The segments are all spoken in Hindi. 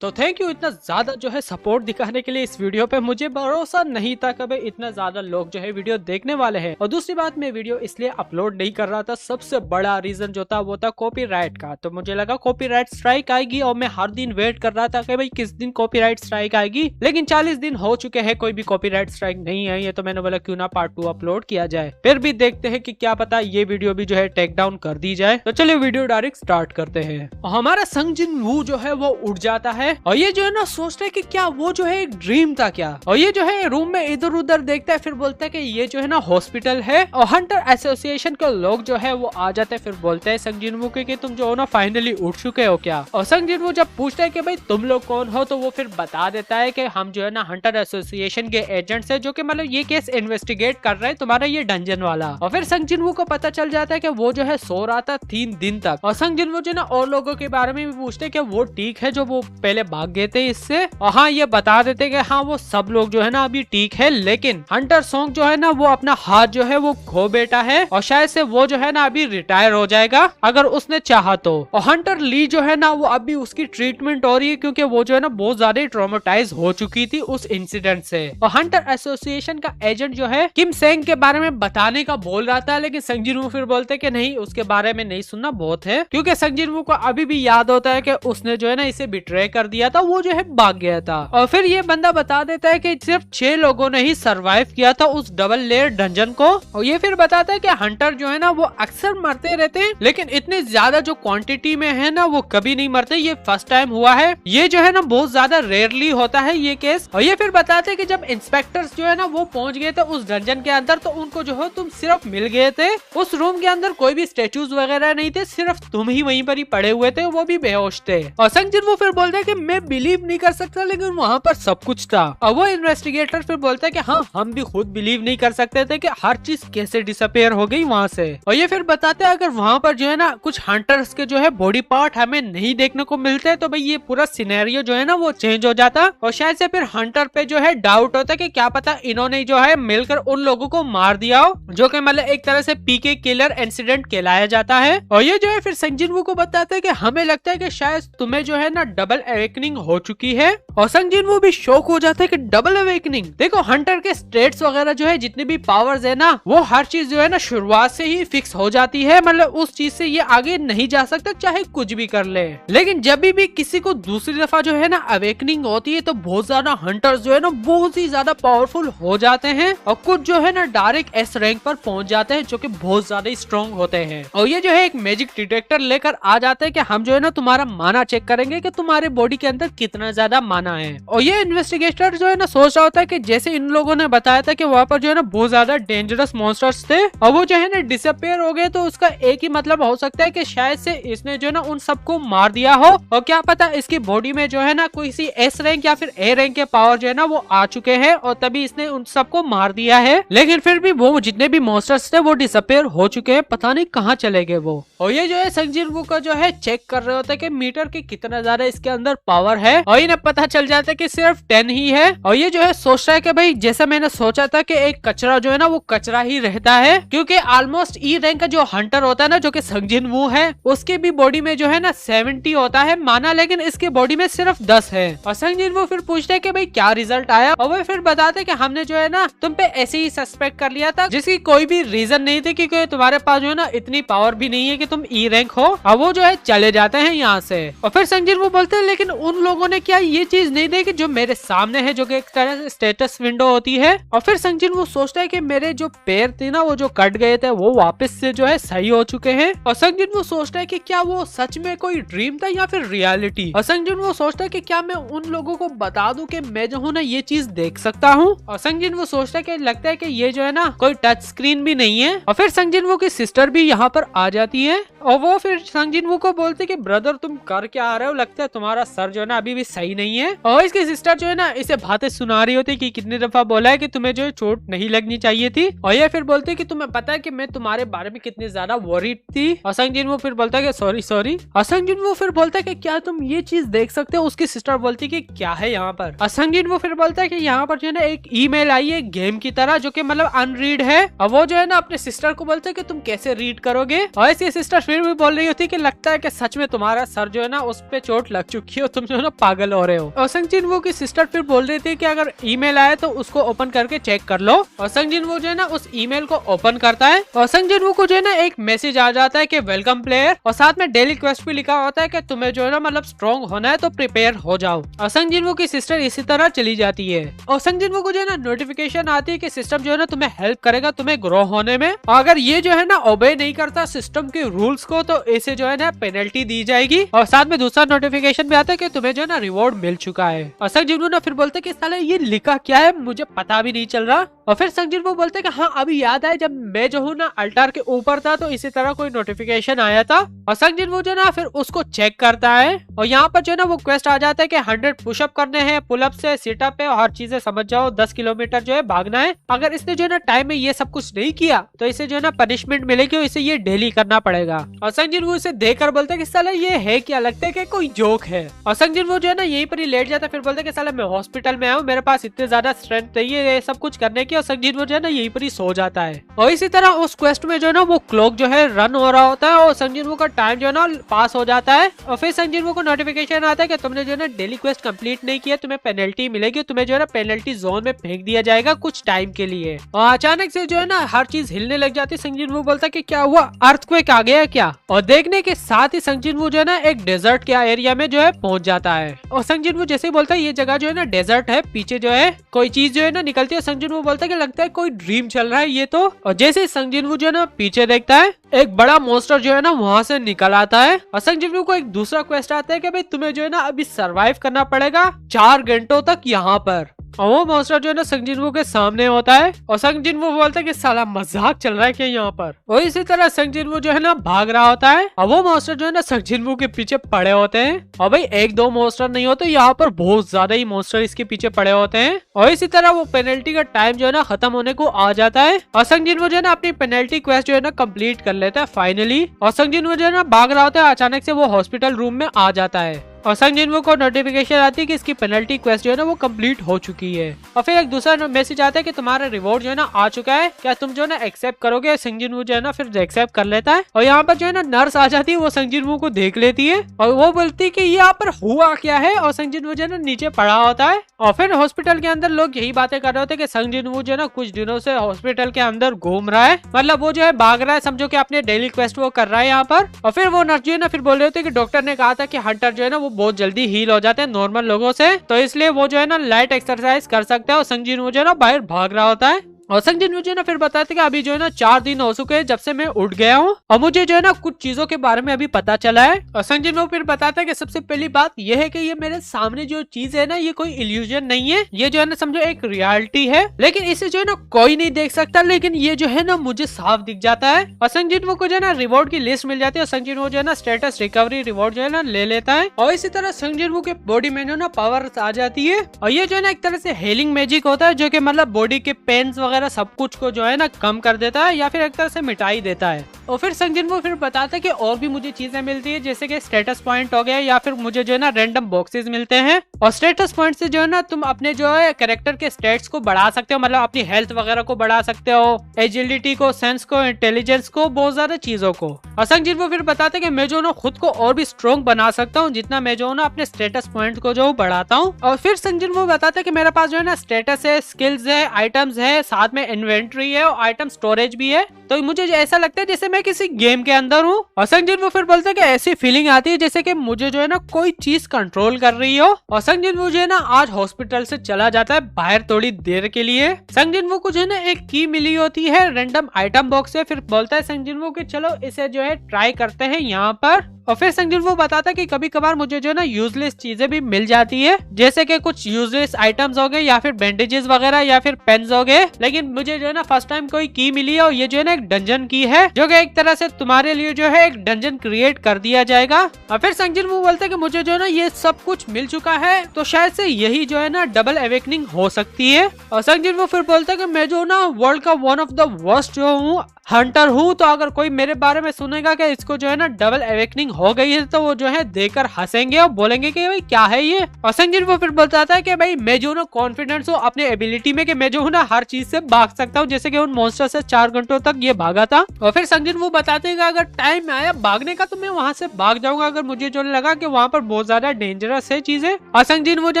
तो थैंक यू इतना ज्यादा जो है सपोर्ट दिखाने के लिए इस वीडियो पे। मुझे भरोसा नहीं था कभी इतना ज्यादा लोग जो है वीडियो देखने वाले हैं। और दूसरी बात, मैं वीडियो इसलिए अपलोड नहीं कर रहा था, सबसे बड़ा रीजन जो था वो था कॉपीराइट का। तो मुझे लगा कॉपीराइट स्ट्राइक आएगी और मैं हर दिन वेट कर रहा था कि भाई किस दिन कॉपीराइट स्ट्राइक आएगी। लेकिन 40 दिन हो चुके हैं, कोई भी कॉपीराइट स्ट्राइक नहीं आई है। तो मैंने बोला क्यों ना पार्ट 2 अपलोड किया जाए। फिर भी देखते हैं कि क्या पता ये वीडियो भी जो है टेक डाउन कर दी जाए। तो चलिए वीडियो डायरेक्ट स्टार्ट करते हैं। हमारा संग जिन वू जो है वो उड़ जाता है और ये जो है ना सोचता है कि क्या वो जो है एक ड्रीम था क्या। और ये जो है रूम में इधर उधर देखता है, फिर बोलता है कि ये जो है ना हॉस्पिटल है। और हंटर एसोसिएशन के लोग जो है वो आ जाते हैं, फिर बोलते हैं संग जिन वू के कि तुम जो हो ना फाइनली उठ चुके हो क्या। और संग जिन वू जब पूछता है कि भाई तुम लोग कौन हो, तो वो फिर बता देता है कि हम जो है ना हंटर एसोसिएशन के एजेंट्स है, जो कि मतलब ये केस इन्वेस्टिगेट कर रहे हैं, तुम्हारा ये डंजन वाला। और फिर संग जिन वू को पता चल जाता है कि वो जो है सो रहा था 3 दिन तक। और संग जिन वू जो ना और लोगों के बारे में भी पूछते हैं कि वो ठीक है जो वो पहले भाग गए थे इससे। और हाँ, ये बता देते कि हाँ वो सब लोग जो है ना अभी ठीक है, लेकिन हंटर सॉन्ग जो है ना वो अपना हाथ जो है वो खो बैठा है और शायद से वो जो है ना अभी रिटायर हो जाएगा अगर उसने चाहा तो। और हंटर ली जो है ना वो अभी उसकी ट्रीटमेंट हो रही है, क्योंकि वो जो है ना बहुत ज्यादा ट्रॉमेटाइज हो चुकी थी उस इंसिडेंट से। और हंटर एसोसिएशन का एजेंट जो है किम सेंग के बारे में बताने का बोल रहा था, लेकिन संग जिन वू फिर बोलते कि नहीं, उसके बारे में नहीं सुनना बहुत है, क्योंकि संग जिन वू को अभी भी याद होता है कि उसने जो है ना इसे बिट्रे कर दिया था, वो जो है भाग गया था। और फिर ये बंदा बता देता है कि सिर्फ 6 लोगों ने ही सरवाइव किया था उस डबल लेयर डंजन को। और ये फिर बताता है कि हंटर जो है ना वो अक्सर मरते रहते हैं, लेकिन इतने ज्यादा जो क्वांटिटी में है ना वो कभी नहीं मरते, ये फर्स्ट टाइम हुआ है। ये जो है ना बहुत ज्यादा रेयरली होता है ये केस। और ये फिर बताते हैं कि जब इंस्पेक्टर्स जो है ना वो पहुंच गए थे उस डंजन के अंदर, तो उनको जो है तुम सिर्फ मिल गए थे। उस रूम के अंदर कोई भी स्टेचूज वगैरह नहीं थे, सिर्फ तुम ही वहीं पर ही पड़े हुए थे, वो भी बेहोश थे। और संग जिन वो फिर बोलते हैं कि मैं बिलीव नहीं कर सकता, लेकिन वहाँ पर सब कुछ था। और वो इन्वेस्टिगेटर फिर बोलता है कि हाँ, हम भी खुद बिलीव नहीं कर सकते थे कि हर चीज कैसे डिसअपेयर हो गई वहाँ से। और ये फिर बताते हैं अगर वहाँ पर जो है ना कुछ हंटर्स के जो है बॉडी पार्ट हमें नहीं देखने को मिलते, तो भाई ये पूरा सिनेरियो जो है ना वो चेंज हो जाता। और शायद से फिर हंटर पे जो है डाउट होता है कि क्या पता इन्होंने जो है मिलकर उन लोगों को मार दिया हो, जो कि मतलब एक तरह से पीके किलर इंसिडेंट कहलाया जाता है। और ये जो है फिर संग जिन वू को बताते हैं कि हमें लगता है कि शायद तुम्हें जो है ना डबल अवेकनिंग हो चुकी है। और संग जिन वू भी शौक हो जाता है कि डबल अवेकनिंग। देखो हंटर के स्टेट्स वगैरह जो है जितने भी पावर्स है ना, वो हर चीज जो है ना शुरुआत से ही फिक्स हो जाती है, मतलब उस चीज से ये आगे नहीं जा सकता चाहे कुछ भी कर ले। लेकिन जब भी किसी को दूसरी दफा जो है ना अवेकनिंग होती है, तो बहुत ज्यादा हंटर्स जो है ना बहुत ही ज्यादा पावरफुल हो जाते हैं और कुछ जो है ना डायरेक्ट एस रैंक पर पहुंच जाते हैं, जो कि बहुत ज्यादा स्ट्रॉन्ग होते हैं। और ये जो है एक मैजिक डिटेक्टर लेकर आ जाते हैं कि हम जो है ना तुम्हारा माना चेक करेंगे कि तुम्हारे बॉडी के अंदर कितना ज्यादा माना है। और ये इन्वेस्टिगेटर जो है ना सोच रहा होता है कि जैसे इन लोगों ने बताया था कि वहाँ पर जो है ना बहुत ज्यादा डेंजरस मॉन्स्टर्स थे और वो जो है ना डिसअपेयर हो गए, तो उसका एक ही मतलब हो सकता है कि शायद से इसने जो है ना उन सबको मार दिया हो। और क्या पता इसकी बॉडी में जो है ना कोई सी एस रैंक या फिर ए रैंक के पावर जो है ना वो आ चुके हैं और तभी इसने उन सबको मार दिया है। लेकिन फिर भी वो जितने भी मॉन्स्टर्स थे वो डिसअपेयर हो चुके हैं, पता नहीं कहाँ चले गए वो। और ये जो है संग जिन वू का जो है चेक कर रहे होते हैं कि मीटर की कितना ज्यादा इसके अंदर पावर है, और इन्हें पता चल जाता है कि सिर्फ 10 ही है। और ये जो है सोच रहा है कि भाई जैसा मैंने सोचा था कि एक कचरा जो है ना वो कचरा ही रहता है, क्योंकि ऑलमोस्ट ई रैंक का जो हंटर होता है ना, जो कि संग जिन वू है, उसके भी बॉडी में जो है ना 70 होता है माना, लेकिन इसके बॉडी में सिर्फ 10 है। और संग जिन वू फिर पूछते हैं कि भाई क्या रिजल्ट आया, और वो फिर बताते कि हमने जो है ना तुम पे ऐसे ही सस्पेक्ट कर लिया था, जिसकी कोई भी रीजन नहीं थी, क्योंकि तुम्हारे पास जो है ना इतनी पावर भी नहीं है कि तुम ई रैंक हो। और वो जो है चले जाते हैं यहाँ से। और फिर संग जिन वू बोलते हैं लेकिन उन लोगों ने क्या ये चीज नहीं देखी जो मेरे सामने है, जो कि एक तरह से स्टेटस विंडो होती है। और फिर संग जिन वू सोचता है कि मेरे जो पैर थे ना वो जो कट गए थे वो वापस से जो है सही हो चुके हैं। और संग जिन वू सोचता है कि क्या वो सच में कोई ड्रीम था या फिर रियलिटी। और संग जिन वू सोचता है कि क्या मैं उन लोगों को बता दूं कि मैं जो हूँ ना ये चीज देख सकता हूँ। और संग जिन वू सोचता है कि लगता है कि ये जो है ना कोई टच स्क्रीन भी नहीं है। और फिर संग जिन वू की सिस्टर भी यहाँ पर आ जाती है और वो फिर संग जिन वू को बोलते कि ब्रदर तुम कर क्या आ रहे हो, लगता है तुम्हारा सर जो है ना अभी भी सही नहीं है। और इसकी सिस्टर जो है ना इसे बातें सुना रही होती कि कितनी दफा बोला है कि तुम्हें जो है चोट नहीं लगनी चाहिए थी। और ये फिर बोलते कि तुम्हें पता है कि मैं तुम्हारे बारे में कितनी ज्यादा वरीड थी। और संग जिन वू फिर बोलता है कि सॉरी। और संग जिन वू फिर बोलता है कि क्या तुम ये चीज देख सकते हो। उसकी सिस्टर बोलती कि क्या है यहाँ पर। और संग जिन वू फिर बोलता है कि यहाँ पर जो है ना एक ईमेल आई है गेम की तरह, जो कि मतलब अनरीड है। और वो जो है ना अपने सिस्टर को बोलते है कि तुम कैसे रीड करोगे। और इसकी सिस्टर फिर भी बोल रही होती कि लगता है कि सच में तुम्हारा सर जो है ना उस पे चोट लग चुकी हो, तुम जो है ना पागल हो रहे हो। और संग जिन वो की सिस्टर फिर बोल रही थी कि अगर ईमेल आए तो उसको ओपन करके चेक कर लो। और संग जिन वो जो है ना उस ईमेल को ओपन करता है और संग जिन वो को जो है ना एक मैसेज आ जाता है कि वेलकम प्लेयर, और साथ में डेली क्वेस्ट भी लिखा होता है कि तुम्हें जो है ना मतलब स्ट्रॉन्ग होना है तो प्रिपेयर हो जाओ। और संग जिन वो की सिस्टर इसी तरह चली जाती है और संग जिन वो को जो है ना नोटिफिकेशन आती है कि सिस्टम जो है ना तुम्हें हेल्प करेगा तुम्हें ग्रो होने में, और अगर ये जो है ना ओबे नहीं करता सिस्टम के रूल्स को तो इसे जो है ना पेनल्टी दी जाएगी। और साथ में दूसरा नोटिफिकेशन भी आता है कि तुम्हें जो है ना रिवॉर्ड मिल चुका है। और संग जिन वो ना फिर बोलते कि साले ये लिखा क्या है, मुझे पता भी नहीं चल रहा। और फिर संग जिन वो बोलते हैं कि हाँ अभी याद है जब मैं जो हूँ ना अल्टार के ऊपर था तो इसी तरह कोई नोटिफिकेशन आया था। और संग जिन वो जो ना फिर उसको चेक करता है और यहाँ पर जो है ना वो क्वेस्ट आ जाता है कि 100 पुशअप करने हैं, पुलअप से सिटअप है, हर चीजें समझ जाओ, 10 किलोमीटर जो है भागना है। अगर इसने जो है ना टाइम में ये सब कुछ नहीं किया तो इसे जो है ना पनिशमेंट मिलेगी और इसे ये डेली करना पड़ेगा। और संग जिन वो इसे देखकर बोलते हैं कि साला ये है क्या, लगता है कि कोई जोक है। और संग जिन वो जो है ना यहीं पर ही लेट जाता है, फिर बोलते हैं कि साला मैं हॉस्पिटल में आऊँ, मेरे पास इतने ज्यादा स्ट्रेंथ नहीं है ये सब कुछ करने की। और संग जिन वो जो है ना यहीं पर ही सो जाता है। और इसी तरह उस क्वेस्ट में जो है ना वो क्लॉक जो है रन हो रहा होता है और संग जिन वो का टाइम जो है ना पास हो जाता है। और फिर संग जिन वो को नोटिफिकेशन आता है कि तुमने जो है ना डेली क्वेस्ट कंप्लीट नहीं किया, तुम्हें पेनल्टी मिलेगी, तुम्हें जो है ना पेनल्टी जोन में फेंक दिया जाएगा कुछ टाइम के लिए। और अचानक से जो है ना हर चीज हिलने लग जाती है। संग जिन वो बोलता है कि क्या हुआ, अर्थक्वेक आ गया क्या? और देखने के साथ ही संग जिन वो जो है ना एक डेजर्ट के एरिया में जो है पहुंच जाता है। और संग जिन वो जैसे ही बोलता है ये जगह जो है ना डेजर्ट है, पीछे जो है कोई चीज जो है ना निकलती है। संग जिन वो बोलता है कि लगता है कोई ड्रीम चल रहा है ये तो। और जैसे ही संग जिन वो जो है ना पीछे देखता है एक बड़ा मॉन्स्टर जो है ना वहां से निकल आता है। और संग जिन वो को एक दूसरा क्वेस्ट आता है कि भाई तुम्हें जो है ना अभी सरवाइव करना पड़ेगा 4 घंटों तक यहाँ पर। और वो मॉन्स्टर जो है ना संग जिन वो के सामने होता है और संग जिन वो बोलता है कि साला मजाक चल रहा है क्या यहाँ पर। और इसी तरह संग जिन वो जो है ना भाग रहा होता है और वो मॉन्स्टर जो है ना संग जिन वो के पीछे पड़े होते हैं। और भाई एक दो मॉन्स्टर नहीं होते, यहाँ पर बहुत ज्यादा ही मॉन्स्टर इसके पीछे पड़े होते हैं। और इसी तरह वो पेनल्टी का टाइम जो है ना खत्म होने को आ जाता है और संग जिन वो जो है ना अपनी पेनल्टी क्वेस्ट जो है ना कंप्लीट कर लेता है फाइनली। और संग जिन वो जो है ना भाग रहा होता है, अचानक से वो हॉस्पिटल रूम में आ जाता है और संग जिन वो को नोटिफिकेशन आती है कि इसकी पेनल्टी क्वेस्ट जो है ना वो कंप्लीट हो चुकी है। और फिर एक दूसरा मैसेज आता है कि तुम्हारा रिवॉर्ड जो है ना आ चुका है, क्या तुम जो है ना एक्सेप्ट करोगे। संग जिन वो जो है ना फिर एक्सेप्ट कर लेता है और यहाँ पर जो है ना नर्स आ जाती है, वो संग जिन वो को देख लेती है और वो बोलती है कि यहाँ पर हुआ क्या है। और संग जिन वो जो है ना नीचे पड़ा होता है और फिर हॉस्पिटल के अंदर लोग यही बातें कर रहे होते हैं कि संग जिन वो जो है ना कुछ दिनों से हॉस्पिटल के अंदर घूम रहा है, मतलब वो जो है भाग रहा है, समझो कि अपने डेली क्वेस्ट वो कर रहा है यहाँ पर। और फिर वो नर्स जो है ना फिर बोल रहे होते हैं कि डॉक्टर ने कहा था कि हंटर जो है ना वो बहुत जल्दी हील हो जाते हैं नॉर्मल लोगों से, तो इसलिए वो जो है ना लाइट एक्सरसाइज कर सकते हैं। और संग जिन वो जो है ना बाहर भाग रहा होता है और संग जिन मुझे ना फिर बताते कि अभी जो है ना 4 दिन हो चुके हैं जब से मैं उठ गया हूँ और मुझे जो है ना कुछ चीजों के बारे में अभी पता चला है। और संग जिन वो फिर बताता है कि सबसे पहली बात यह है कि ये मेरे सामने जो चीज है ना ये कोई इल्यूजन नहीं है, ये जो है ना समझो एक रियलिटी है, लेकिन इसे जो है ना कोई नहीं देख सकता, लेकिन ये जो है ना मुझे साफ दिख जाता है। और संग जिन वो को जो है ना रिवॉर्ड की लिस्ट मिल जाती है और संग जिन वो जो है ना स्टेटस रिकवरी रिवॉर्ड जो है ना ले लेता है। और इसी तरह संग जिन वो के बॉडी में जो ना पावर आ जाती है और ये जो है ना एक तरह से हीलिंग मैजिक होता है जो कि मतलब बॉडी के पेन्स वगैरह सब कुछ को जो है ना कम कर देता है या फिर एक तरह से मिटाई देता है। और फिर संग जिन वो फिर बताता है कि और भी मुझे चीजें मिलती है जैसे कि स्टेटस पॉइंट हो गया या फिर मुझे जो है ना रैंडम बॉक्सेस मिलते हैं। और स्टेटस पॉइंट से जो है ना तुम अपने जो है कैरेक्टर के स्टेट्स को बढ़ा सकते हो, मतलब अपनी हेल्थ वगैरह को बढ़ा सकते हो, एजिलिटी को, सेंस को, इंटेलिजेंस को, बहुत ज्यादा चीजों को। और संग जिन वो फिर बताते हैं कि मैं जो ना खुद को और भी स्ट्रॉन्ग बना सकता हूँ जितना मैं जो ना अपने स्टेटस पॉइंट को जो बढ़ाता हूँ। और फिर संग जिन वो बताते हैं कि मेरे पास जो है ना स्टेटस है, स्किल्स है, आइटम्स है, साथ में इन्वेंट्री है और आइटम स्टोरेज भी है, तो मुझे ऐसा लगता है जैसे मैं किसी गेम के अंदर हूँ। और संग जिन वो फिर बोलते हैं कि ऐसी फीलिंग आती है जैसे कि मुझे जो है ना कोई चीज कंट्रोल कर रही हो। और संग जिन वो जो है ना आज हॉस्पिटल से चला जाता है बाहर थोड़ी देर के लिए। संग जिन वो को जो है ना एक की मिली होती है रैंडम आइटम बॉक्स से, फिर बोलता है संग जिन वो कि चलो इसे जो है ट्राई करते हैं यहाँ पर। और फिर संग जिन वो बताता है कि कभी कभार मुझे जो है ना यूजलेस चीजें भी मिल जाती है जैसे कि कुछ यूजलेस आइटम्स हो गए या फिर बैंडेजेस वगैरह या फिर पेन्स हो गए, लेकिन मुझे जो है ना फर्स्ट टाइम कोई की मिली है और ये जो है ना एक डंजन की है जो कि एक तरह से तुम्हारे लिए जो है एक डंजन क्रिएट कर दिया जाएगा। और फिर संग जिन वो बोलते हैं कि मुझे जो है ना ये सब कुछ मिल चुका है तो शायद से यही जो है ना डबल अवेकनिंग हो सकती है। और संग जिन वो फिर बोलते हैं कि मैं जो ना वर्ल्ड का वन ऑफ द वर्स्ट जो हूँ हंटर हूँ, तो अगर कोई मेरे बारे में सुनेगा कि इसको जो है ना डबल अवेकनिंग हो गई है तो वो जो है देकर हंसेंगे और बोलेंगे कि भाई क्या है ये। और संग जिन वो फिर बताता है कि भाई मैं जो ना कॉन्फिडेंस हूँ अपने एबिलिटी में कि मैं जो हूँ ना हर चीज से भाग सकता हूँ, जैसे कि उन मॉन्स्टर से 4 घंटों तक ये भागा था। और फिर संग जिन वो बताते हैं कि अगर टाइम आया भागने का तो मैं वहाँ से भाग जाऊंगा, अगर मुझे जो लगा कि वहाँ पर बहुत ज्यादा डेंजरस है चीजें। और संग जिन वो जो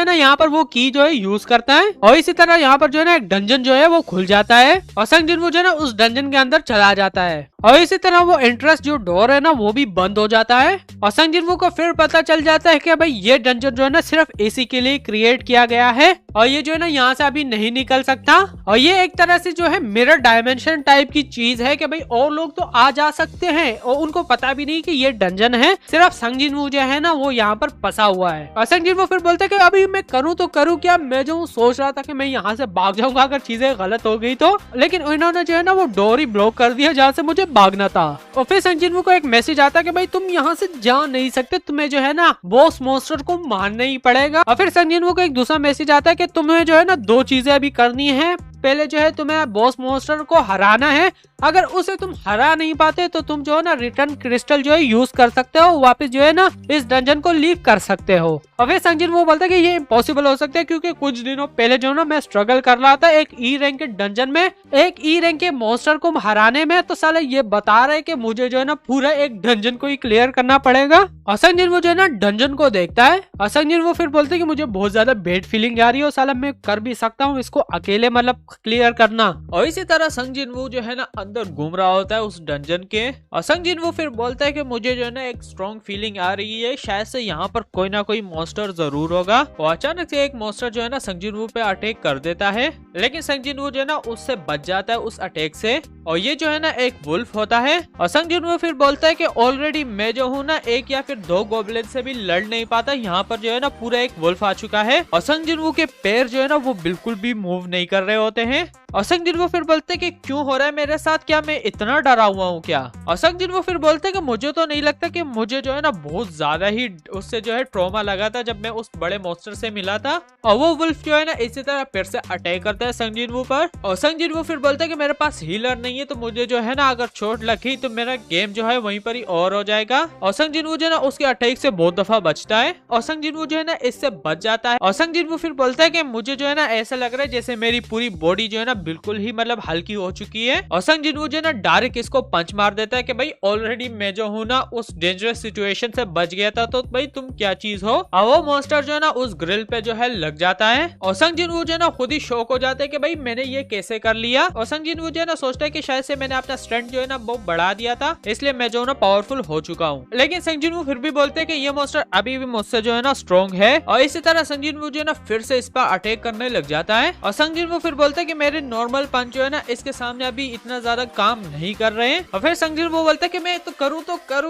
है ना यहाँ पर वो की जो है यूज करता है और इसी तरह यहाँ पर जो है ना एक डंजन जो है वो खुल जाता है और संग जिन वो जो है ना उस डंजन के अंदर चला जाता है और इसी तरह वो एंट्रेंस जो डोर है ना वो भी बंद हो जाता है। और संग जिन वो को फिर पता चल जाता है कि भाई ये डंजन जो है ना सिर्फ इसी के लिए क्रिएट किया गया है और ये जो है ना यहाँ से अभी नहीं निकल सकता। और ये एक तरह से जो है मिरर डायमेंशन टाइप की चीज है कि भाई और लोग तो आ जा सकते हैं और उनको पता भी नहीं कि ये डंजन है, सिर्फ संग जिन वो जो है ना वो यहाँ पर फंसा हुआ है। और संग जिन वो फिर बोलते हैं कि अभी मैं करूँ तो करूँ क्या, मैं जो सोच रहा था कि मैं यहाँ से भाग जाऊंगा अगर चीजें गलत हो गई तो, लेकिन इन्होंने जो है ना वो डोर ही ब्लॉक कर दिया जहाँ से मुझे भागना था। और फिर संग जिन वो को एक मैसेज आता है कि भाई तुम यहाँ से जा नहीं सकते, तुम्हें जो है ना बॉस मॉन्स्टर को मारना ही पड़ेगा। और फिर संग जिन वो को एक दूसरा मैसेज आता है कि तुम्हें जो है ना दो चीजें अभी करनी है, पहले जो है तुम्हें बॉस मॉन्स्टर को हराना है, अगर उसे तुम हरा नहीं पाते तो तुम जो है ना रिटर्न क्रिस्टल जो है यूज कर सकते हो, वापस जो है ना इस डंजन को लीव कर सकते हो। और फिर संग जिन वो बोलता है कि ये इम्पॉसिबल हो सकता है क्योंकि कुछ दिनों पहले जो है ना मैं स्ट्रगल कर रहा था एक ई रैंक के डंजन में, एक ई रैंक के मॉन्स्टर को हराने में, तो साले ये बता रहे कि मुझे जो है ना पूरा एक डंजन को ही क्लियर करना पड़ेगा। और संग जिन वो जो है ना डंजन को देखता है और संग जिन वो फिर बोलते है कि मुझे बहुत ज्यादा बेड फीलिंग आ रही है, साला मैं कर भी सकता हूँ इसको अकेले मतलब क्लियर करना। और इसी तरह संग जिन वो जो है ना अंदर घूम रहा होता है उस डंजन के और संग जिन वो फिर बोलता है कि मुझे जो है ना एक स्ट्रॉन्ग फीलिंग आ रही है, शायद से यहाँ पर कोई ना कोई मॉन्स्टर जरूर होगा। और अचानक से एक मॉन्स्टर जो है ना संग जिन वो पे अटैक कर देता है, लेकिन संग जिन वो जो है ना उससे बच जाता है उस अटैक से और ये जो है ना एक वुल्फ होता है। और संग जिन वो फिर बोलता है कि ऑलरेडी मैं जो हूँ ना एक या फिर दो गॉब्लिन से भी लड़ नहीं पाता, यहाँ पर जो है ना पूरा एक वुल्फ आ चुका है। और संग जिन वो के पैर जो है ना वो बिल्कुल भी मूव नहीं कर रहे होते हैं। और संग जिन वो फिर बोलते हैं कि क्यों हो रहा है मेरे साथ, क्या मैं इतना डरा हुआ हूँ क्या। और संग जिन वो फिर बोलते हैं कि मुझे तो नहीं लगता कि मुझे जो है ना बहुत ज्यादा ही उससे जो है ट्रॉमा लगा था जब मैं उस बड़े मॉन्स्टर से मिला था। और वो वुल्फ जो है ना इसी तरह फिर से अटैक करता है संग जिन वो पर। और संग जिन वो फिर बोलते हैं कि मेरे पास हीलर नहीं है, तो मुझे जो है ना अगर चोट लगी तो मेरा गेम जो है वहीं पर ही और हो जाएगा। और संग जिन वो जो है ना उसके अटैक से बहुत दफा बचता है और संग जिन वो जो है ना इससे बच जाता है। और संग जिन वो फिर बोलता है कि मुझे जो है ना ऐसा लग रहा है जैसे मेरी पूरी बॉडी जो है ना बिल्कुल ही मतलब हल्की हो चुकी है। और संग जिन वो जो है ना डायरेक्ट इसको पंच मार देता है कि भाई ऑलरेडी मैं जो हूँ ना उस डेंजरस सिचुएशन से बच गया था, तो भाई तुम क्या चीज हो। और वो मॉन्स्टर जो है ना उस ग्रिल पे जो है लग जाता है और संग जिन वो जो है ना खुद ही शॉक हो जाता है कि भाई मैंने ये कैसे कर लिया। और संग जिन वो जो है ना सोचता है कि शायद से मैंने अपना स्ट्रेंथ जो है ना वो बढ़ा दिया था, इसलिए मैं जो है ना पावरफुल हो चुका हूँ। लेकिन संग जिन वो फिर भी बोलते हैं कि ये मॉन्स्टर अभी भी मुझसे जो है ना स्ट्रॉन्ग है। और इसी तरह संग जिन वो जो है ना फिर से इस पर अटैक करने लग जाता है। और संग जिन वो फिर बोलते हैं कि मेरे नॉर्मल पंच जो है ना इसके सामने अभी इतना ज्यादा काम नहीं कर रहे हैं। और फिर संग जिन वो बोलता है कि मैं तो करूँ